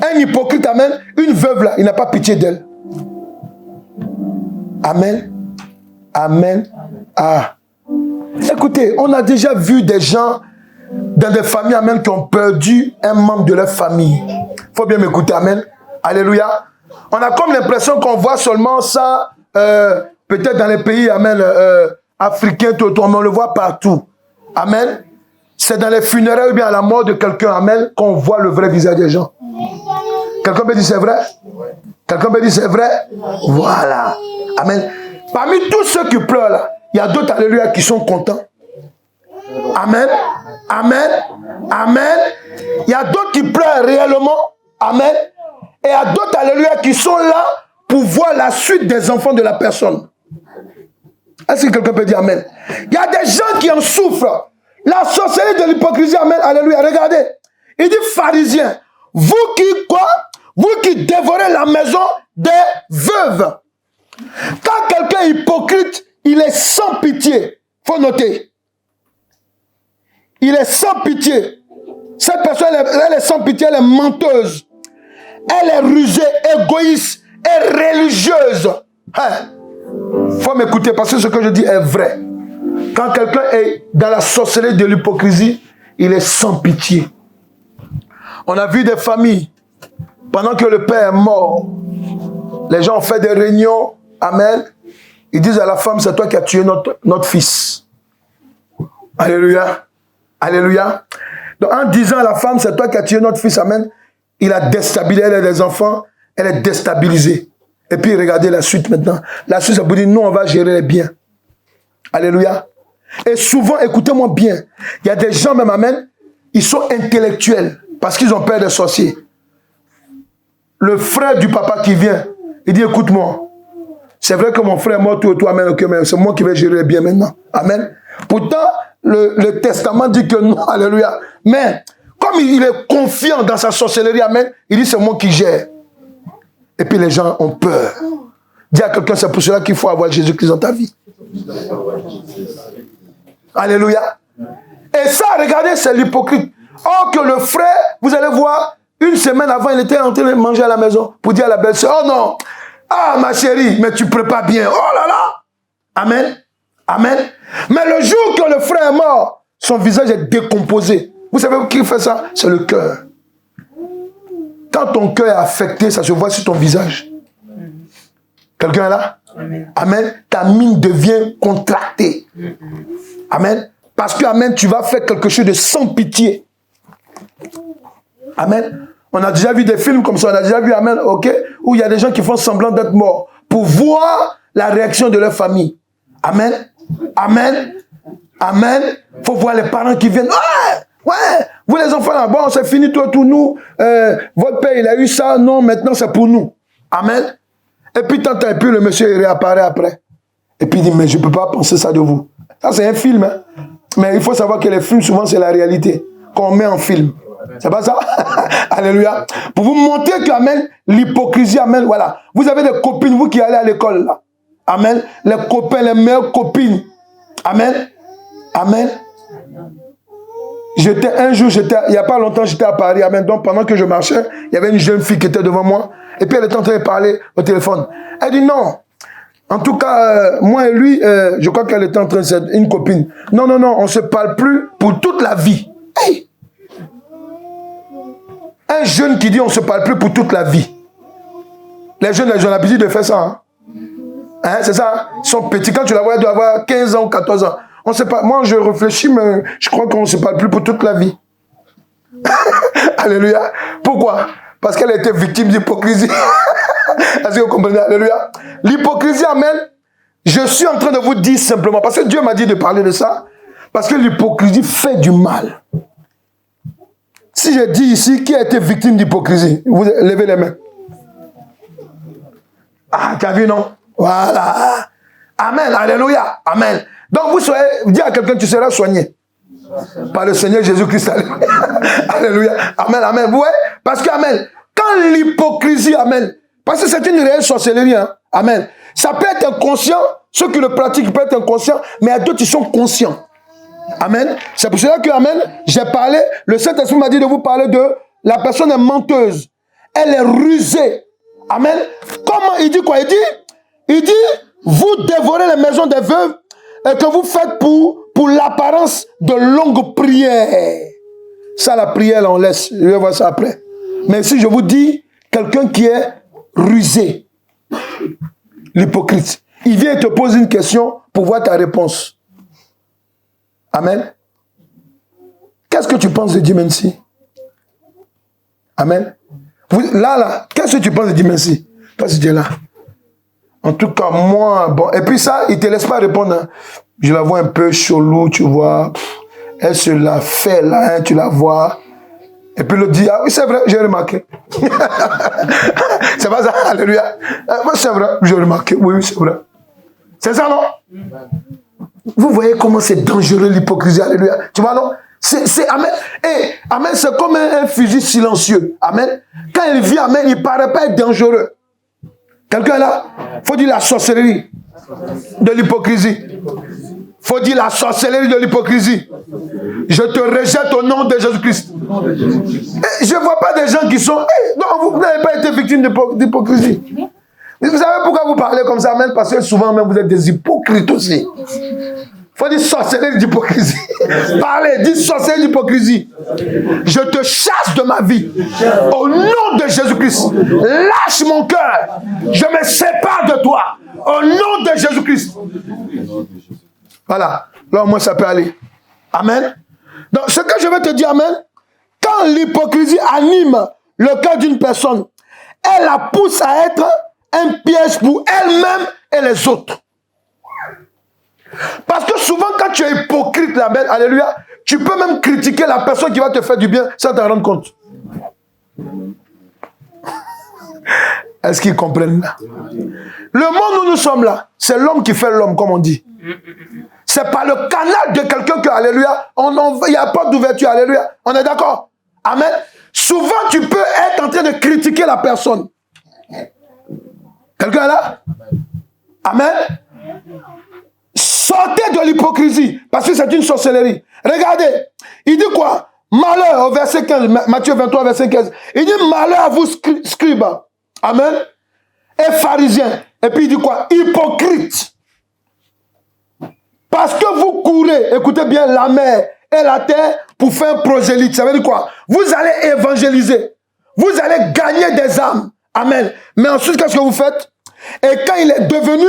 Un hypocrite, amen, une veuve là, il n'a pas pitié d'elle. Amen. Amen. Ah. Écoutez, on a déjà vu des gens dans des familles, amen, qui ont perdu un membre de leur famille. Il faut bien m'écouter, amen. Alléluia. On a comme l'impression qu'on voit seulement ça, peut-être dans les pays, amen, africains, tout, on le voit partout. Amen. C'est dans les funérailles ou bien à la mort de quelqu'un, amen, qu'on voit le vrai visage des gens. Quelqu'un me dit c'est vrai? Quelqu'un me dit c'est vrai? Voilà. Amen. Parmi tous ceux qui pleurent là, il y a d'autres, alléluia, qui sont contents. Amen. Amen. Amen. Il y a d'autres qui pleurent réellement. Amen. Et il y a d'autres, alléluia, qui sont là pour voir la suite des enfants de la personne. Est-ce que quelqu'un peut dire amen? Il y a des gens qui en souffrent. La sorcellerie de l'hypocrisie, amen, alléluia. Regardez. Il dit pharisiens, vous qui quoi? Vous qui dévorez la maison des veuves. Quand quelqu'un est hypocrite, il est sans pitié. Il faut noter. Il est sans pitié. Cette personne, elle est sans pitié, elle est menteuse. Elle est rusée, égoïste et religieuse. Il faut m'écouter parce que ce que je dis est vrai. Quand quelqu'un est dans la sorcellerie de l'hypocrisie, il est sans pitié. On a vu des familles, pendant que le père est mort, les gens ont fait des réunions, amen. Ils disent à la femme, c'est toi qui as tué notre fils. Alléluia. Alléluia. Donc en disant à la femme, c'est toi qui as tué notre fils, amen, il a déstabilisé, elle a des enfants, elle est déstabilisée. Et puis regardez la suite maintenant. La suite, ça vous dit, nous on va gérer les biens. Alléluia. Et souvent, écoutez-moi bien, il y a des gens même, amen, ils sont intellectuels parce qu'ils ont peur des sorciers. Le frère du papa qui vient, il dit, écoute-moi, c'est vrai que mon frère est mort, toi, amen, ok, mais c'est moi qui vais gérer les biens maintenant. Amen. Pourtant, le testament dit que non, alléluia. Mais, comme il est confiant dans sa sorcellerie, amen, il dit, c'est moi qui gère. Et puis les gens ont peur. Dis à quelqu'un, c'est pour cela qu'il faut avoir Jésus-Christ dans ta vie. Alléluia. Et ça, regardez, c'est l'hypocrite. Or que le frère, vous allez voir, une semaine avant, il était en train de manger à la maison pour dire à la belle-sœur, oh non, ah ma chérie, mais tu prépares bien. Oh là là. Amen. Amen. Mais le jour que le frère est mort, son visage est décomposé. Vous savez qui fait ça? C'est le cœur. Quand ton cœur est affecté, ça se voit sur ton visage. Quelqu'un est là? Amen. Amen. Ta mine devient contractée. Amen. Parce que, amen, tu vas faire quelque chose de sans pitié. Amen. On a déjà vu des films comme ça, on a déjà vu, amen, ok, où il y a des gens qui font semblant d'être morts pour voir la réaction de leur famille. Amen. Amen. Amen. Il faut voir les parents qui viennent. Ouais, vous les enfants là, bon, c'est fini, toi, tout nous. Votre père, il a eu ça, non, maintenant c'est pour nous. Amen. Et puis, et puis le monsieur il réapparaît après. Et puis il dit, mais je ne peux pas penser ça de vous. Ça, c'est un film. Hein. Mais il faut savoir que les films, souvent, c'est la réalité qu'on met en film. C'est pas ça? Alléluia. Pour vous montrer que, amen, l'hypocrisie, amen, voilà. Vous avez des copines, vous qui allez à l'école, là. Amen. Les copains, les meilleures copines. Amen. Amen. Un jour, il n'y a pas longtemps, j'étais à Paris. Amen. Donc, pendant que je marchais, il y avait une jeune fille qui était devant moi. Et puis, elle était en train de parler au téléphone. Elle dit non. En tout cas, moi et lui, je crois qu'elle était en train de être une copine. Non, non, non, on ne se parle plus pour toute la vie. Hey! Un jeune qui dit on ne se parle plus pour toute la vie. Les jeunes, ils ont l'habitude de faire ça. Hein? Hein, c'est ça? Ils sont petits. Quand tu la vois, ils doivent avoir 15 ans ou 14 ans. On sait pas. Moi, je réfléchis, mais je crois qu'on ne se parle plus pour toute la vie. Alléluia. Pourquoi? Parce qu'elle a été victime d'hypocrisie. Est-ce que vous comprenez? Alléluia. L'hypocrisie, amen. Je suis en train de vous dire simplement, parce que Dieu m'a dit de parler de ça, parce que l'hypocrisie fait du mal. Si je dis ici, qui a été victime d'hypocrisie? Vous levez les mains. Ah, tu as vu, non? Voilà. Amen. Alléluia. Amen. Donc, vous soyez, dis à quelqu'un, tu seras soigné. Par le Seigneur Jésus-Christ. Alléluia. Amen. Amen. Vous voyez? Parce que, amen. Quand l'hypocrisie, amen. Parce que c'est une réelle sorcellerie. Hein? Amen. Ça peut être inconscient. Ceux qui le pratiquent peuvent être inconscients. Mais il y a d'autres qui sont conscients. Amen. C'est pour cela que, amen, j'ai parlé. Le Saint-Esprit m'a dit de vous parler de la personne est menteuse. Elle est rusée. Amen. Comment il dit quoi? Il dit, vous dévorez les maisons des veuves et que vous faites pour l'apparence de longues prières. Ça, la prière, on laisse. Je vais voir ça après. Mais si je vous dis, quelqu'un qui est rusé, l'hypocrite, il vient et te pose une question pour voir ta réponse. Amen. Qu'est-ce que tu penses de dire merci? Amen. Là, qu'est-ce que tu penses de dire merci? Parce que Dieu est là. En tout cas, moi, bon. Et puis ça, il ne te laisse pas répondre. Hein. Je la vois un peu chelou, tu vois. Elle se la fait là, hein, tu la vois. Et puis l'autre dit, ah oui, c'est vrai, j'ai remarqué. C'est pas ça, alléluia. C'est vrai, j'ai remarqué. Oui, c'est vrai. C'est ça, non? Vous voyez comment c'est dangereux l'hypocrisie, alléluia. Tu vois, non? C'est amen. Et amen, c'est comme un fusil silencieux. Amen. Quand il vit, amen, il ne paraît pas être dangereux. Quelqu'un là? Il faut dire la sorcellerie de l'hypocrisie. Il faut dire la sorcellerie de l'hypocrisie. Je te rejette au nom de Jésus-Christ. Je ne vois pas des gens qui sont... non, vous n'avez pas été victime d'hypocrisie. Vous savez pourquoi vous parlez comme ça, amen? Parce que souvent, même, vous êtes des hypocrites aussi. Il faut dire sorcellerie d'hypocrisie. Parlez, dis sorcellerie d'hypocrisie. Je te chasse de ma vie. Au nom de Jésus-Christ. Lâche mon cœur. Je me sépare de toi. Au nom de Jésus-Christ. Voilà. Là, au moins, ça peut aller. Amen. Donc, ce que je vais te dire, amen, quand l'hypocrisie anime le cœur d'une personne, elle la pousse à être un piège pour elle-même et les autres. Parce que souvent, quand tu es hypocrite, la belle, alléluia, tu peux même critiquer la personne qui va te faire du bien sans t'en rendre compte. Est-ce qu'ils comprennent là? Le monde où nous sommes là, c'est l'homme qui fait l'homme, comme on dit. C'est par le canal de quelqu'un que, alléluia, il n'y a pas d'ouverture, alléluia. On est d'accord? Amen. Souvent, tu peux être en train de critiquer la personne. Quelqu'un est là? Amen. Sortez de l'hypocrisie, parce que c'est une sorcellerie. Regardez, il dit quoi? Malheur, au verset 15, Matthieu 23, verset 15. Il dit malheur à vous, scribes. Amen. Et pharisiens. Et puis il dit quoi? Hypocrite. Parce que vous courez, écoutez bien, la mer et la terre pour faire un prosélyte. Ça veut dire quoi? Vous allez évangéliser. Vous allez gagner des âmes. Amen. Mais ensuite, qu'est-ce que vous faites? Et quand il est devenu,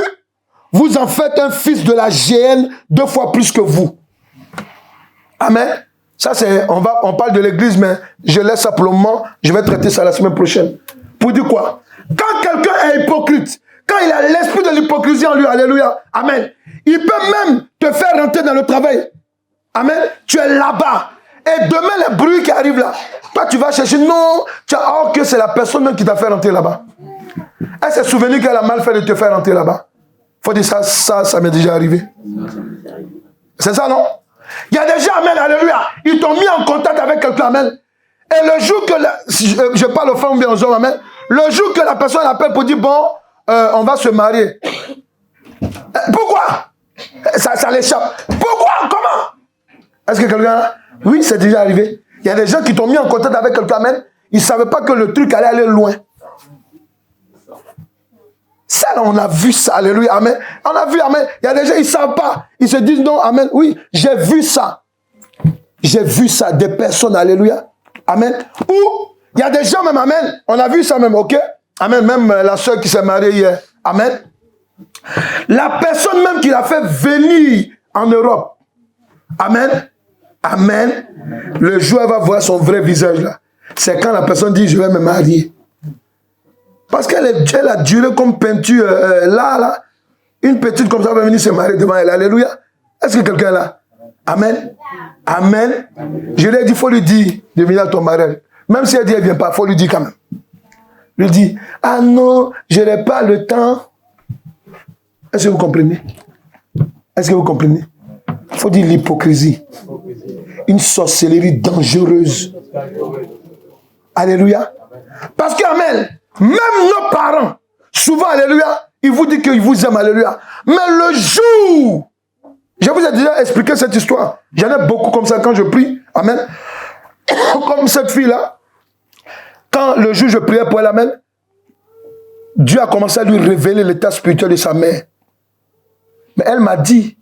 vous en faites un fils de la géhenne 2 fois plus que vous. Amen. Ça, c'est, on parle de l'église, mais je laisse ça pour le moment. Je vais traiter ça la semaine prochaine. Pour dire quoi? Quand quelqu'un est hypocrite, quand il a l'esprit de l'hypocrisie en lui, alléluia, amen, il peut même te faire rentrer dans le travail. Amen. Tu es là-bas. Et demain, les bruits qui arrivent là, toi, tu vas chercher, non, tu as, oh, que c'est la personne même qui t'a fait rentrer là-bas. Elle s'est souvenue qu'elle a mal fait de te faire rentrer là-bas. Faut dire ça m'est déjà arrivé. C'est ça, non? Il y a des gens, amen, alléluia, ils t'ont mis en contact avec quelqu'un, amen. Et le jour que, je parle aux femmes ou bien aux hommes, amen, le jour que la personne appelle pour dire, bon, on va se marier. Pourquoi? Ça l'échappe. Pourquoi? Comment? Est-ce que quelqu'un... Oui, c'est déjà arrivé. Il y a des gens qui t'ont mis en contact avec quelqu'un, amen. Ils ne savaient pas que le truc allait aller loin. Ça, là, on a vu ça, alléluia, amen. On a vu, amen. Il y a des gens, ils ne savent pas. Ils se disent, non, amen. Oui, j'ai vu ça. J'ai vu ça, des personnes, alléluia, amen. Ou, il y a des gens même, amen. On a vu ça même, ok? Amen, même la soeur qui s'est mariée hier, amen. La personne même qui l'a fait venir en Europe, amen. Amen. Le jour où elle va voir son vrai visage là, c'est quand la personne dit je vais me marier. Parce qu'elle a duré comme peinture là. Une petite comme ça va venir se marier devant elle. Alléluia. Est-ce que quelqu'un est là? Amen. Amen. Je lui ai dit, il faut lui dire de venir à ton mariage. Même si elle dit elle ne vient pas, il faut lui dire quand même. Lui dit, ah non, je n'ai pas le temps. Est-ce que vous comprenez? Est-ce que vous comprenez? Il faut dire l'hypocrisie. Une sorcellerie dangereuse. Alléluia. Parce que, amen, même nos parents, souvent, alléluia, ils vous disent qu'ils vous aiment, alléluia. Mais le jour, je vous ai déjà expliqué cette histoire. J'en ai beaucoup comme ça quand je prie. Amen. Comme cette fille-là, quand le jour je priais pour elle, amen, Dieu a commencé à lui révéler l'état spirituel de sa mère. Mais elle m'a dit,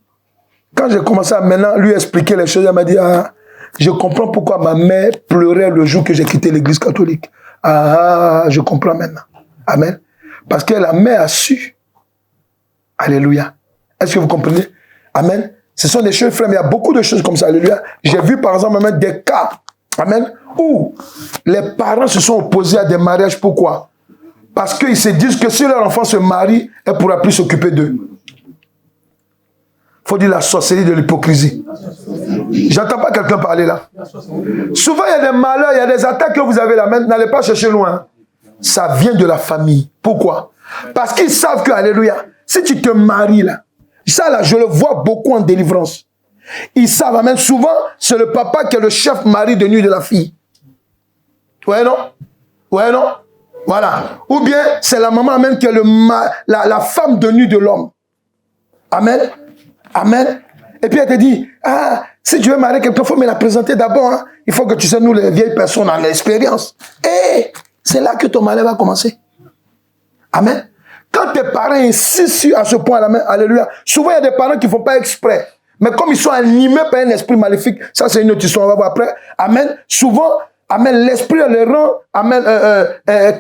quand j'ai commencé à maintenant lui expliquer les choses, elle m'a dit, ah, je comprends pourquoi ma mère pleurait le jour que j'ai quitté l'église catholique. Ah, je comprends maintenant. Amen. Parce que la mère a su. Alléluia. Est-ce que vous comprenez? Amen. Ce sont des choses, frère, mais il y a beaucoup de choses comme ça. Alléluia. J'ai vu par exemple même des cas, amen, où les parents se sont opposés à des mariages. Pourquoi? Parce qu'ils se disent que si leur enfant se marie, elle ne pourra plus s'occuper d'eux. Il faut dire la sorcellerie de l'hypocrisie. J'entends pas quelqu'un parler là. Souvent, il y a des malheurs, il y a des attaques que vous avez là. N'allez pas chercher loin. Ça vient de la famille. Pourquoi? Parce qu'ils savent que, alléluia, si tu te maries là, ça là, je le vois beaucoup en délivrance. Ils savent, amen, souvent, c'est le papa qui est le chef mari de nuit de la fille. Ouais, non? Ouais, non? Voilà. Ou bien, c'est la maman, amen, qui est la femme de nuit de l'homme. Amen. Amen. Et puis elle te dit, ah, si tu veux marier quelqu'un, il faut me la présenter d'abord. Hein. Il faut que tu sais, nous, les vieilles personnes, on a l'expérience. Et c'est là que ton mariage va commencer. Amen. Quand tes parents insistent à ce point, alléluia, souvent il y a des parents qui ne font pas exprès. Mais comme ils sont animés par un esprit maléfique, ça c'est une autre histoire, on va voir après. Amen. Souvent, amen, l'esprit les rend, amen,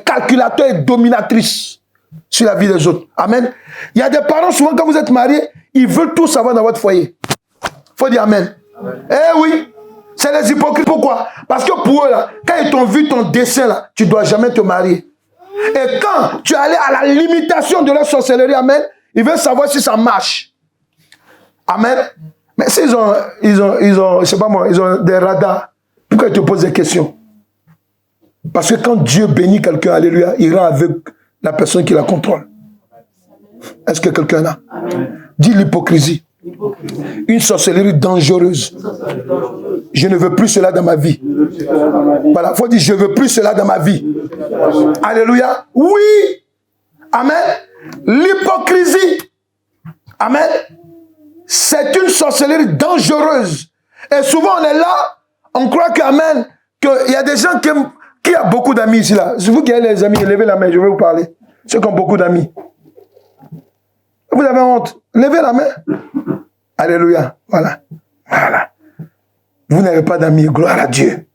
calculateur et dominatrice sur la vie des autres. Amen. Il y a des parents, souvent quand vous êtes mariés, ils veulent tout savoir dans votre foyer. Il faut dire amen. Eh oui, c'est les hypocrites. Pourquoi? Parce que pour eux, là, quand ils t'ont vu ton dessin, là, tu ne dois jamais te marier. Et quand tu es allé à la limitation de leur sorcellerie, amen, ils veulent savoir si ça marche. Amen. Mais s'ils ont, je sais pas moi, ils ont des radars, pourquoi ils te posent des questions? Parce que quand Dieu bénit quelqu'un, alléluia, il rend avec la personne qui la contrôle. Est-ce que quelqu'un là? Dit l'hypocrisie. Une sorcellerie dangereuse. Je ne veux plus cela dans ma vie. Voilà, il faut dire je ne veux plus cela dans ma vie. Alléluia. Oui. Amen. L'hypocrisie. Amen. C'est une sorcellerie dangereuse. Et souvent on est là, on croit qu'amen, qu'il y a des gens qui ont beaucoup d'amis ici là. C'est vous qui avez les amis, levez la main, je vais vous parler. Ceux qui ont beaucoup d'amis. Vous avez honte, levez la main. Alléluia. Voilà. Voilà. Vous n'avez pas d'amis, gloire à Dieu.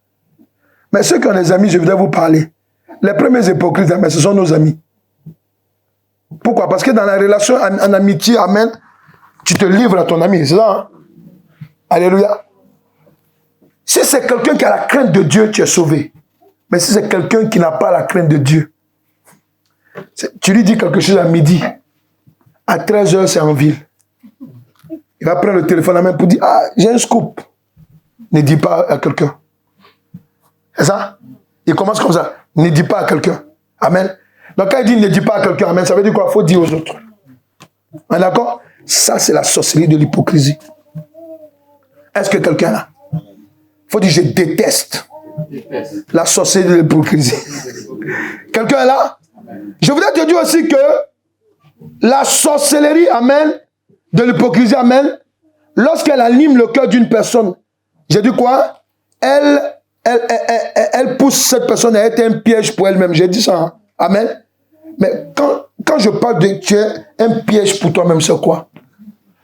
Mais ceux qui ont des amis, je voudrais vous parler. Les premiers hypocrites, ce sont nos amis. Pourquoi? Parce que dans la relation en amitié, amen, tu te livres à ton ami, c'est ça, hein? Alléluia. Si c'est quelqu'un qui a la crainte de Dieu, tu es sauvé. Mais si c'est quelqu'un qui n'a pas la crainte de Dieu, tu lui dis quelque chose à midi, à 13h, c'est en ville. Il va prendre le téléphone à la main pour dire, ah, j'ai un scoop. Ne dis pas à quelqu'un. C'est ça? Il commence comme ça. Ne dis pas à quelqu'un. Amen. Donc quand il dit ne dis pas à quelqu'un, amen, ça veut dire quoi? Il faut dire aux autres. D'accord? Ça, c'est la sorcellerie de l'hypocrisie. Est-ce que quelqu'un là? Il faut dire je déteste La sorcellerie de l'hypocrisie. Quelqu'un est là? Je voudrais te dire aussi que la sorcellerie, amen, de l'hypocrisie, amen, lorsqu'elle anime le cœur d'une personne, j'ai dit quoi? Elle pousse cette personne à être un piège pour elle-même. J'ai dit ça, hein? Amen. Mais quand je parle de tu es un piège pour toi-même, c'est quoi?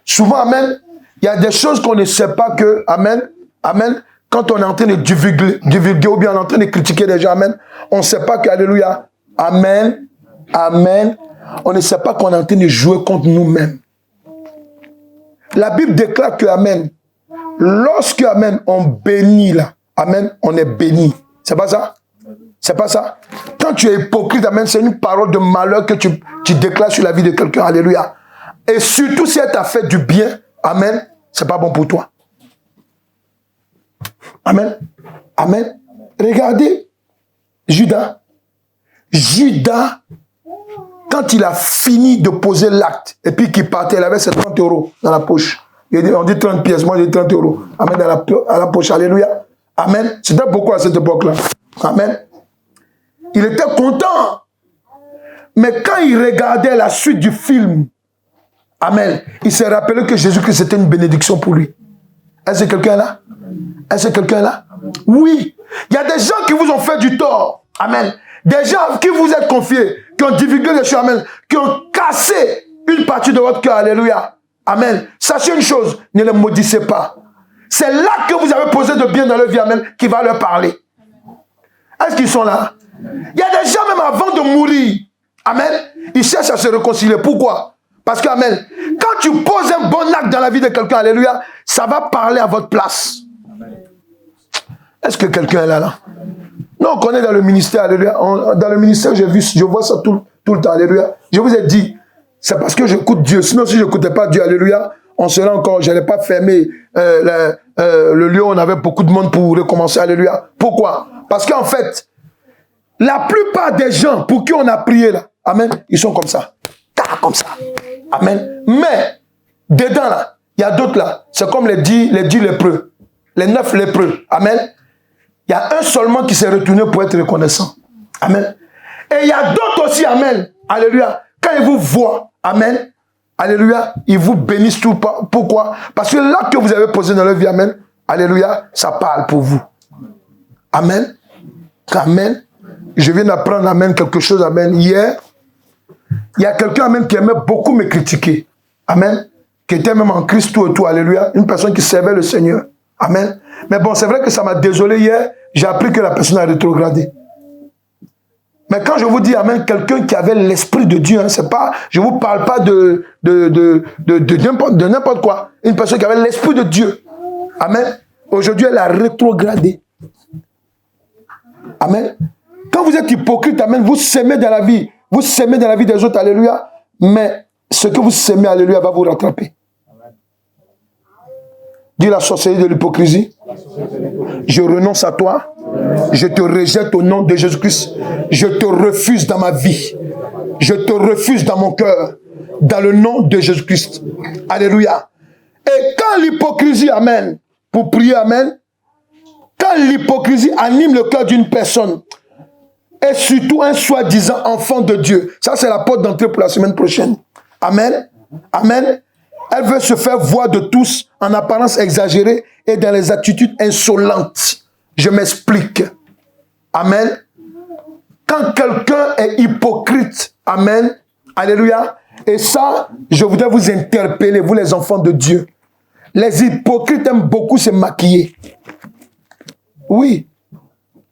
Souvent, amen, il y a des choses qu'on ne sait pas que, amen, amen, quand on est en train de divulguer ou bien on est en train de critiquer des gens, amen, on ne sait pas que, alléluia, amen, amen, on ne sait pas qu'on est en train de jouer contre nous-mêmes. La Bible déclare que, amen, lorsque, amen, on bénit là, amen, on est béni. C'est pas ça? C'est pas ça? Quand tu es hypocrite, amen, c'est une parole de malheur que tu déclares sur la vie de quelqu'un, alléluia. Et surtout si elle t'a fait du bien, amen, c'est pas bon pour toi. Amen. Amen. Regardez Judas. Judas, quand il a fini de poser l'acte, et puis qu'il partait, il avait ses 30 € dans la poche. On dit 30 pièces, moi j'ai 30 €. Amen, à la poche, alléluia. Amen. C'était beaucoup à cette époque-là. Amen. Il était content. Mais quand il regardait la suite du film, amen, il s'est rappelé que Jésus-Christ était une bénédiction pour lui. Est-ce que quelqu'un est là? Est-ce que quelqu'un est là? Oui. Il y a des gens qui vous ont fait du tort. Amen. Des gens qui vous êtes confiés, qui ont divulgué les choses, amen, qui ont cassé une partie de votre cœur, alléluia. Amen. Sachez une chose, ne les maudissez pas. C'est là que vous avez posé de bien dans leur vie, amen, qui va leur parler. Est-ce qu'ils sont là? Il y a des gens, même avant de mourir, amen, ils cherchent à se réconcilier. Pourquoi? Parce que, amen, quand tu poses un bon acte dans la vie de quelqu'un, alléluia, ça va parler à votre place. Est-ce que quelqu'un est là? Non, on connaît dans le ministère, alléluia. Dans le ministère, je vois ça tout le temps, alléluia. Je vous ai dit, c'est parce que j'écoute Dieu. Sinon, si je n'écoutais pas Dieu, alléluia, on serait encore, je n'allais pas fermer le lieu où on avait beaucoup de monde pour recommencer, alléluia. Pourquoi? Parce qu'en fait, la plupart des gens pour qui on a prié là, amen, ils sont comme ça. Comme ça. Amen. Mais, dedans là, il y a d'autres là. C'est comme les 10 lépreux. Les 9 lépreux. Amen. Il y a un seulement qui s'est retourné pour être reconnaissant. Amen. Et il y a d'autres aussi, amen. Alléluia. Quand ils vous voient, amen. Alléluia. Ils vous bénissent tout. Pourquoi? Parce que là que vous avez posé dans leur vie, amen. Alléluia. Ça parle pour vous. Amen. Amen. Je viens d'apprendre, amen, quelque chose, amen. Hier, il y a quelqu'un, amen, qui aimait beaucoup me critiquer. Amen. Qui était même en Christ tout et tout. Alléluia. Une personne qui servait le Seigneur. Amen. Mais bon, c'est vrai que ça m'a désolé hier. J'ai appris que la personne a rétrogradé. Mais quand je vous dis, amen, quelqu'un qui avait l'esprit de Dieu, hein, c'est pas, je vous parle pas de n'importe quoi. Une personne qui avait l'esprit de Dieu. Amen. Aujourd'hui, elle a rétrogradé. Amen. Quand vous êtes hypocrite, amen, vous s'aimez dans la vie. Vous s'aimez dans la vie des autres, alléluia. Mais ce que vous s'aimez, alléluia, va vous rattraper. Dis la sorcellerie de l'hypocrisie. Je renonce à toi. Je te rejette au nom de Jésus-Christ. Je te refuse dans ma vie. Je te refuse dans mon cœur. Dans le nom de Jésus-Christ. Alléluia. Et quand l'hypocrisie, amen, pour prier, amen, quand l'hypocrisie anime le cœur d'une personne, et surtout un soi-disant enfant de Dieu, ça c'est la porte d'entrée pour la semaine prochaine. Amen. Amen. Elle veut se faire voir de tous en apparence exagérée et dans les attitudes insolentes. Je m'explique. Amen. Quand quelqu'un est hypocrite, amen, alléluia, et ça, je voudrais vous interpeller, vous les enfants de Dieu. Les hypocrites aiment beaucoup se maquiller. Oui,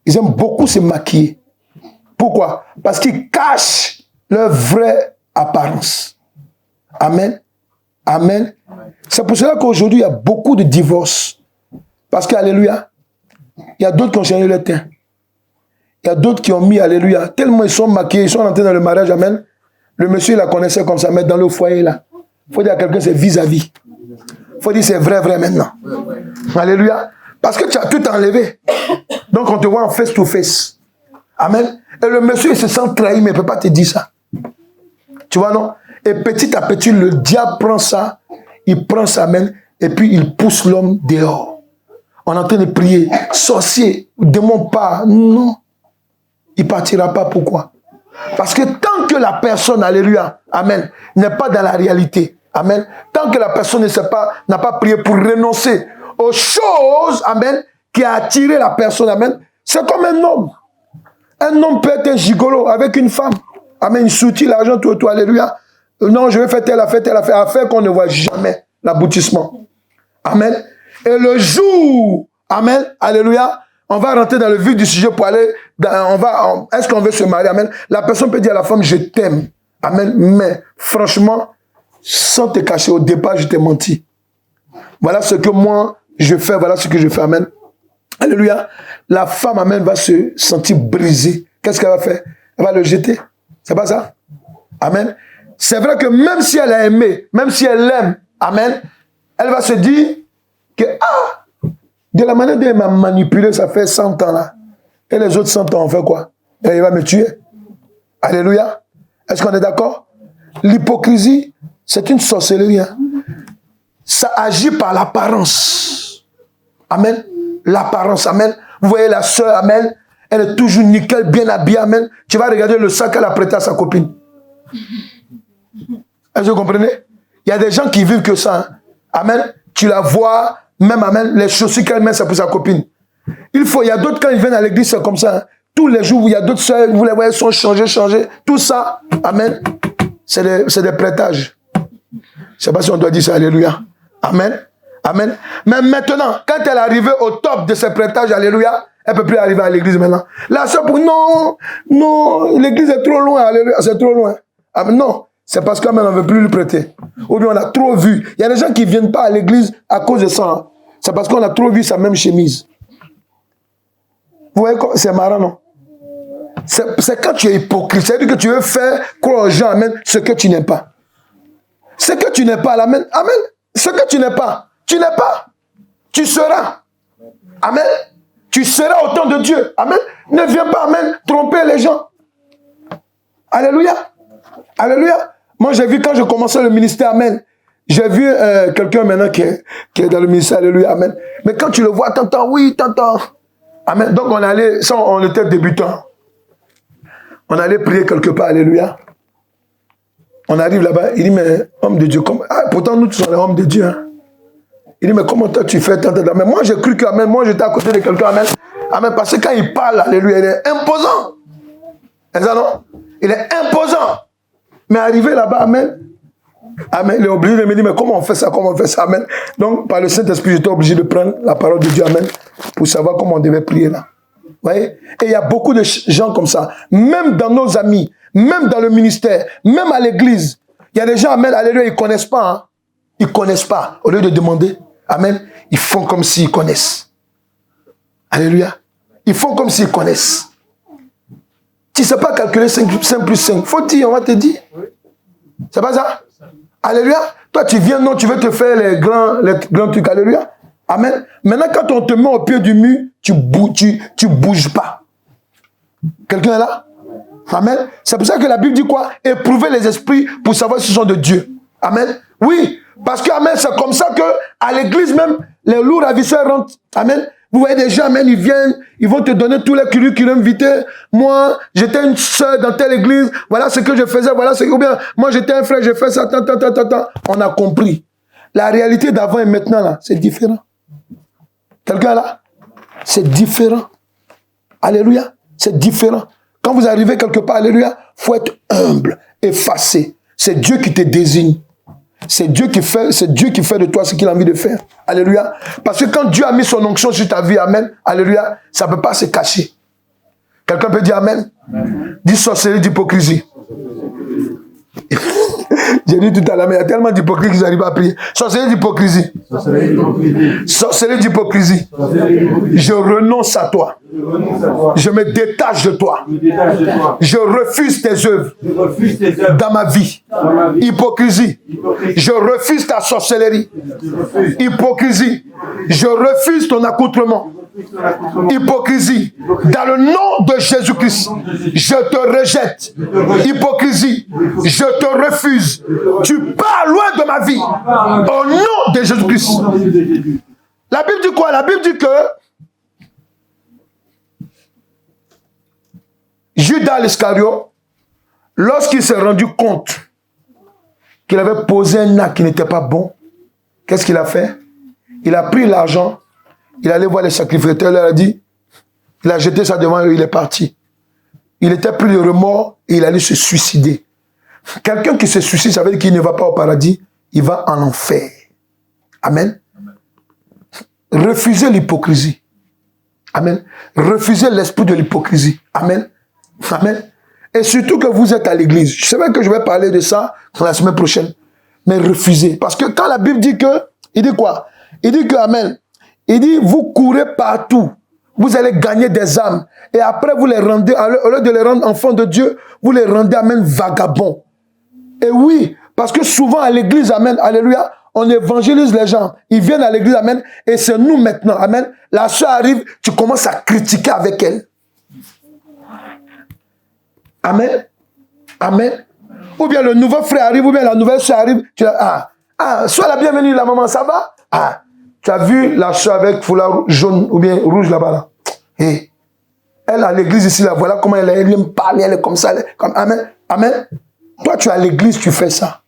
ils aiment beaucoup se maquiller. Pourquoi? Parce qu'ils cachent leur vraie apparence. Amen. Amen. C'est pour cela qu'aujourd'hui, il y a beaucoup de divorces. Parce qu'alléluia, il y a d'autres qui ont changé leur teint. Il y a d'autres qui ont mis, alléluia, tellement ils sont maquillés, ils sont entrés dans le mariage, amen. Le monsieur, il la connaissait comme ça, mais dans le foyer, là. Il faut dire à quelqu'un, c'est vis-à-vis. Il faut dire, c'est vrai, vrai maintenant. Alléluia. Parce que tu as tout enlevé. Donc, on te voit en face to face. Amen. Et le monsieur, il se sent trahi, mais il ne peut pas te dire ça. Tu vois, non? Et petit à petit, le diable prend ça, il prend ça, amen, et puis il pousse l'homme dehors. On est en train de prier. Sorcier, démon part. Non. Il ne partira pas. Pourquoi? Parce que tant que la personne, alléluia, amen, n'est pas dans la réalité, amen, tant que la personne n'a pas prié pour renoncer aux choses, amen, qui a attiré la personne, amen, c'est comme un homme. Un homme peut être un gigolo avec une femme. Amen, il soutient l'argent, tout, alléluia. Non, je vais faire telle affaire qu'on ne voit jamais l'aboutissement. Amen. Et le jour, amen, alléluia, on va rentrer dans le vif du sujet pour aller, est-ce qu'on veut se marier, amen. La personne peut dire à la femme, je t'aime, amen, mais franchement, sans te cacher, au départ, je t'ai menti. Voilà ce que moi, je fais, voilà ce que je fais, amen. Alléluia. La femme, amen, va se sentir brisée. Qu'est-ce qu'elle va faire? Elle va le jeter. C'est pas ça? Amen. C'est vrai que même si elle a aimé, même si elle l'aime, amen, elle va se dire que, de la manière dont elle m'a manipulé, ça fait 100 ans là. Et les autres 100 ans, on fait quoi? Et il va me tuer. Alléluia. Est-ce qu'on est d'accord? L'hypocrisie, c'est une sorcellerie. Hein? Ça agit par l'apparence. Amen. L'apparence, amen. Vous voyez la sœur, amen, elle est toujours nickel, bien habillée, amen. Tu vas regarder le sac qu'elle a prêté à sa copine. Est-ce que vous comprenez? Il y a des gens qui vivent que ça. Hein. Amen. Tu la vois, même, amen, les chaussures qu'elle met, c'est pour sa copine. Il y a d'autres, quand ils viennent à l'église, c'est comme ça. Hein. Tous les jours, il y a d'autres sœurs, vous les voyez, sont changées. Tout ça, amen, c'est des prêtages. Je ne sais pas si on doit dire ça, alléluia. Amen. Amen. Mais maintenant, quand elle est arrivée au top de ses prêtages, alléluia, elle ne peut plus arriver à l'église maintenant. La sœur pour non, l'église est trop loin, alléluia, c'est trop loin. Amen. Non, c'est parce qu'on ne veut plus lui prêter. Ou bien on a trop vu. Il y a des gens qui ne viennent pas à l'église à cause de ça. Hein. C'est parce qu'on a trop vu sa même chemise. Vous voyez, c'est marrant, non? C'est quand tu es hypocrite. C'est-à-dire que tu veux faire croire aux gens, amen, ce que tu n'es pas. Ce que tu n'es pas, amen, amen. Ce que tu n'es pas. Tu n'es pas. Tu seras. Amen. Tu seras au temps de Dieu. Amen. Ne viens pas, amen, tromper les gens. Alléluia. Alléluia. Moi, j'ai vu quand je commençais le ministère, amen. J'ai vu quelqu'un maintenant qui est dans le ministère, alléluia, amen. Mais quand tu le vois, t'entends, oui, t'entends. Amen. Donc, on allait, ça, on était débutants. On allait prier quelque part, alléluia. On arrive là-bas, il dit, mais homme de Dieu, pourtant nous tous sommes les hommes de Dieu, hein. Il dit, mais comment toi tu fais tant. Mais moi j'ai cru que, amen, moi j'étais à côté de quelqu'un, amen. Amen, parce que quand il parle, alléluia, il est imposant. C'est ça, non? Il est imposant. Mais arrivé là-bas, amen. Amen, il est obligé de me dire, mais comment on fait ça, amen. Donc, par le Saint-Esprit, j'étais obligé de prendre la parole de Dieu, amen, pour savoir comment on devait prier là. Vous voyez? Et il y a beaucoup de gens comme ça, même dans nos amis, même dans le ministère, même à l'église. Il y a des gens, amen, alléluia, ils ne connaissent pas. Hein. Ils ne connaissent pas. Au lieu de demander, amen, ils font comme s'ils connaissent. Alléluia. Ils font comme s'ils connaissent. Tu ne sais pas calculer 5 plus 5. Faut dire, on va te dire. C'est pas ça? Alléluia. Toi, tu viens, non, tu veux te faire les grands trucs. Alléluia. Amen. Maintenant, quand on te met au pied du mur, tu bouges pas. Quelqu'un est là? Amen. C'est pour ça que la Bible dit quoi? Éprouver les esprits pour savoir s'ils sont de Dieu. Amen. Oui. Parce que, amen, c'est comme ça que à l'église même, les lourds ravisseurs rentrent. Amen. Vous voyez des gens, amen, ils viennent, ils vont te donner tous les curriculums vitae. Moi, j'étais une sœur dans telle église, voilà ce que je faisais, voilà ce que... Ou bien, moi, j'étais un frère, j'ai fait ça, tant. On a compris. La réalité d'avant et maintenant, là, c'est différent. Quelqu'un là? C'est différent. Alléluia. C'est différent. Quand vous arrivez quelque part, alléluia, il faut être humble, effacé. C'est Dieu qui te désigne. C'est Dieu qui fait de toi ce qu'il a envie de faire. Alléluia. Parce que quand Dieu a mis son onction sur ta vie, amen, alléluia, ça ne peut pas se cacher. Quelqu'un peut dire amen? Amen. Dis sorcellerie d'hypocrisie. J'ai dit tout à l'heure, mais il y a tellement d'hypocrites qu'ils n'arrivent pas à prier. Sorcellerie d'hypocrisie. Sorcellerie d'hypocrisie. Je renonce à toi. Je me détache de toi. Je refuse tes œuvres dans ma vie. Hypocrisie. Je refuse ta sorcellerie. Hypocrisie. Je refuse ton accoutrement. Hypocrisie. Dans le nom de Jésus-Christ, je te rejette. Hypocrisie. Je te refuse. Tu pars loin de ma vie. Au nom de Jésus-Christ. La Bible dit quoi? La Bible dit que Judas l'Iscariote, lorsqu'il s'est rendu compte qu'il avait posé un acte qui n'était pas bon, qu'est-ce qu'il a fait? Il a pris l'argent, il allait voir les sacrificateurs, il leur a dit, il a jeté ça devant eux, il est parti. Il était pris de remords et il allait se suicider. Quelqu'un qui se suicide, ça veut dire qu'il ne va pas au paradis, il va en enfer. Amen. Refusez l'hypocrisie. Amen. Refusez l'esprit de l'hypocrisie. Amen. Amen. Et surtout que vous êtes à l'église. Je sais que je vais parler de ça la semaine prochaine. Mais refusez. Parce que quand la Bible dit que, il dit quoi? Il dit que, amen. Il dit, vous courez partout. Vous allez gagner des âmes. Et après, vous les rendez, au lieu de les rendre enfants de Dieu, vous les rendez, amen, vagabonds. Et oui, parce que souvent à l'église, amen, alléluia, on évangélise les gens. Ils viennent à l'église, amen, et c'est nous maintenant, amen. La soeur arrive, tu commences à critiquer avec elle. Amen. Amen. Ou bien le nouveau frère arrive, ou bien la nouvelle soeur arrive, tu dis, sois la bienvenue, la maman, ça va? Tu as vu la soeur avec foulard jaune ou bien rouge là-bas, là? Et elle à l'église ici, là, voilà comment elle aime parler, elle est comme ça, elle est comme, amen, amen. Toi, tu es à l'église, tu fais ça.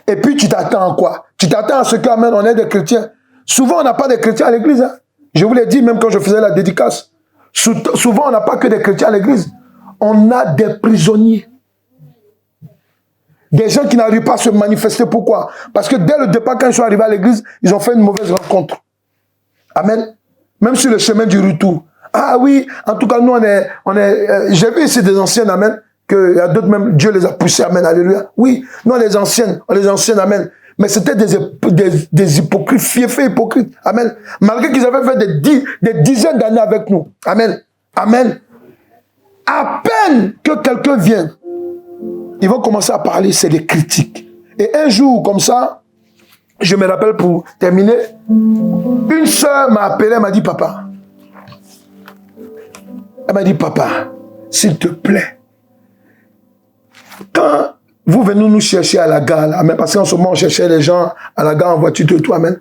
Et puis, tu t'attends à quoi? Tu t'attends à ce qu'amen, on est des chrétiens. Souvent, on n'a pas de chrétiens à l'église. Hein? Je vous l'ai dit, même quand je faisais la dédicace. Souvent, on n'a pas que des chrétiens à l'église. On a des prisonniers. Des gens qui n'arrivent pas à se manifester. Pourquoi? Parce que dès le départ, quand ils sont arrivés à l'église, ils ont fait une mauvaise rencontre. Amen. Même sur le chemin du retour. Ah oui, en tout cas, nous, on est j'ai vu ici des anciennes, amen, qu'il y a d'autres même, Dieu les a poussés, amen, alléluia. Oui, nous, on les anciennes, amen. Mais c'était des hypocrites, fiefés hypocrites, amen. Malgré qu'ils avaient fait des dizaines d'années avec nous. Amen. Amen. À peine que quelqu'un vient, ils vont commencer à parler, c'est des critiques. Et un jour, comme ça, je me rappelle pour terminer, une sœur m'a appelé, elle m'a dit, papa, s'il te plaît, quand vous venez nous chercher à la gare, là, parce qu'en ce moment, on cherchait les gens à la gare en voiture, tout, amen,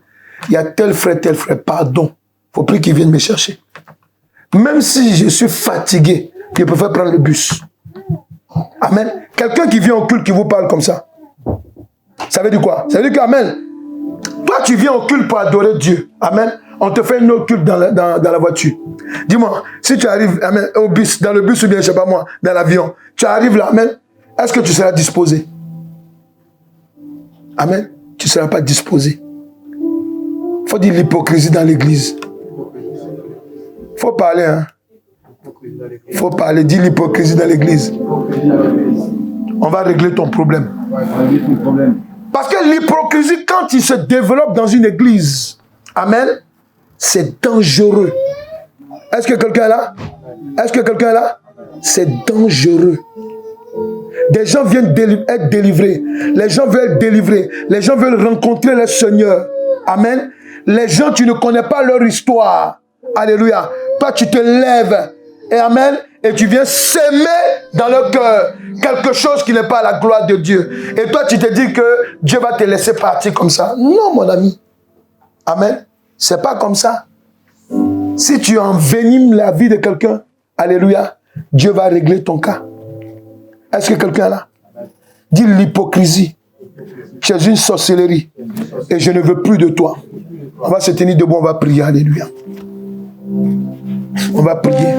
il y a tel frère, pardon, il ne faut plus qu'ils viennent me chercher. Même si je suis fatigué, je préfère prendre le bus. Amen. Quelqu'un qui vient au culte qui vous parle comme ça, ça veut dire quoi? Ça veut dire que, amen, toi tu viens au culte pour adorer Dieu. Amen. On te fait une autre culte dans la voiture. Dis-moi, si tu arrives, amen, au bus, dans le bus ou bien, je sais pas moi, dans l'avion, tu arrives là, amen, est-ce que tu seras disposé? Amen. Tu ne seras pas disposé. Il faut dire l'hypocrisie dans l'église. Il faut parler, hein. Il faut parler, dis l'hypocrisie dans l'église. On va régler ton problème. Parce que l'hypocrisie, quand il se développe dans une église, amen, c'est dangereux. Est-ce que quelqu'un est là? Est-ce que quelqu'un est là? C'est dangereux. Des gens viennent être délivrés. Les gens veulent être délivrés. Les gens veulent rencontrer le Seigneur. Amen. Les gens, tu ne connais pas leur histoire. Alléluia. Toi, tu te lèves. Et amen. Et tu viens s'aimer dans leur cœur quelque chose qui n'est pas la gloire de Dieu. Et toi, tu te dis que Dieu va te laisser partir comme ça. Non, mon ami. Amen. C'est pas comme ça. Si tu envenimes la vie de quelqu'un, alléluia, Dieu va régler ton cas. Est-ce que quelqu'un est là? Dis l'hypocrisie. Tu es une sorcellerie. Et je ne veux plus de toi. On va se tenir debout, on va prier. Alléluia. On va prier.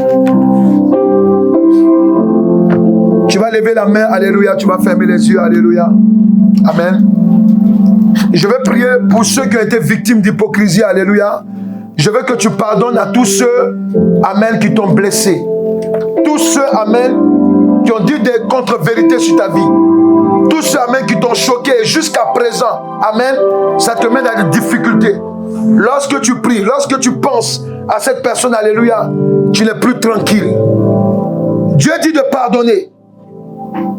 Tu vas lever la main, alléluia. Tu vas fermer les yeux, alléluia. Amen. Je vais prier pour ceux qui ont été victimes d'hypocrisie, alléluia. Je veux que tu pardonnes à tous ceux, amen, qui t'ont blessé. Tous ceux, amen, qui ont dit des contre-vérités sur ta vie. Tous ceux, amen, qui t'ont choqué jusqu'à présent, amen, ça te met dans des difficultés. Lorsque tu pries, lorsque tu penses à cette personne, alléluia, tu n'es plus tranquille. Dieu dit de pardonner.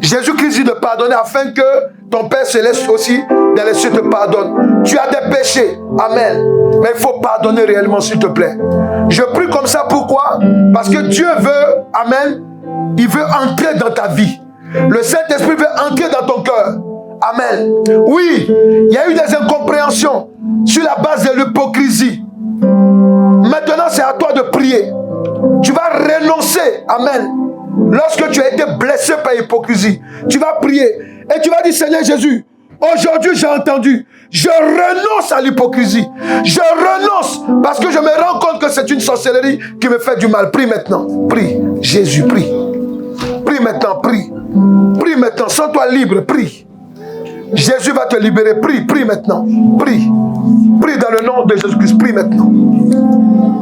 Jésus-Christ dit de pardonner afin que ton Père Céleste aussi dans les cieux te pardonne. Tu as des péchés, amen, mais il faut pardonner réellement, s'il te plaît. Je prie comme ça, pourquoi? Parce que Dieu veut, amen, il veut entrer dans ta vie. Le Saint-Esprit veut entrer dans ton cœur. Amen. Oui, il y a eu des incompréhensions sur la base de l'hypocrisie. Maintenant, c'est à toi de prier. Tu vas renoncer. Amen. Lorsque tu as été blessé par l'hypocrisie, tu vas prier et tu vas dire, Seigneur Jésus, aujourd'hui j'ai entendu, je renonce à l'hypocrisie. Je renonce parce que je me rends compte que c'est une sorcellerie qui me fait du mal. Prie maintenant. Prie. Jésus, prie. Prie maintenant, prie. Prie maintenant, sens-toi libre, prie. Jésus va te libérer, prie, prie maintenant. Prie. Prie dans le nom de Jésus-Christ, prie maintenant.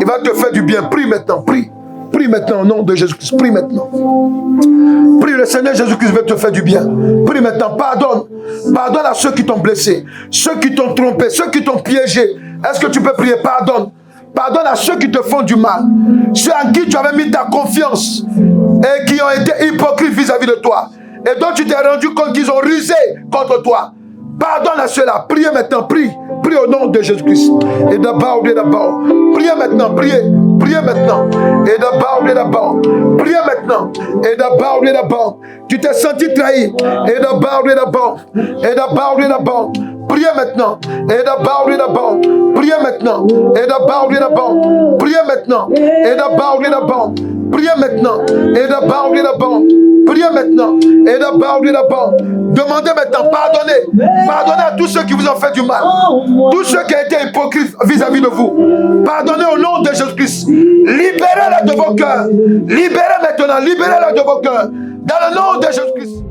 Il va te faire du bien, prie maintenant, prie. Prie maintenant au nom de Jésus-Christ, prie maintenant. Prie, le Seigneur Jésus-Christ veut te faire du bien. Prie maintenant, pardonne. Pardonne à ceux qui t'ont blessé, ceux qui t'ont trompé, ceux qui t'ont piégé. Est-ce que tu peux prier? Pardonne. Pardonne à ceux qui te font du mal. Ceux à qui tu avais mis ta confiance et qui ont été hypocrites vis-à-vis de toi. Et dont tu t'es rendu compte qu'ils ont rusé contre toi. Pardonne à ceux-là. Priez maintenant, prie. Prie au nom de Jésus-Christ. Et d'abord, priez maintenant, priez. Priez maintenant. Et d'abord, priez maintenant. Et d'abord, tu t'es senti trahi. Et d'abord. Et d'abord. Priez maintenant. Et d'abord. Priez maintenant. Et d'abord. Priez maintenant. Et d'abord. Priez maintenant. Et d'abord. Priez maintenant. Et d'abord. Demandez maintenant. Pardonnez. Pardonnez à tous ceux qui vous ont fait du mal. Tous ceux qui ont été hypocrites vis-à-vis de vous. Pardonnez au nom de Jésus-Christ. Libérez-les de vos cœurs. Libérez maintenant. Libérez-les de vos cœurs. Dans le nom de Jésus-Christ.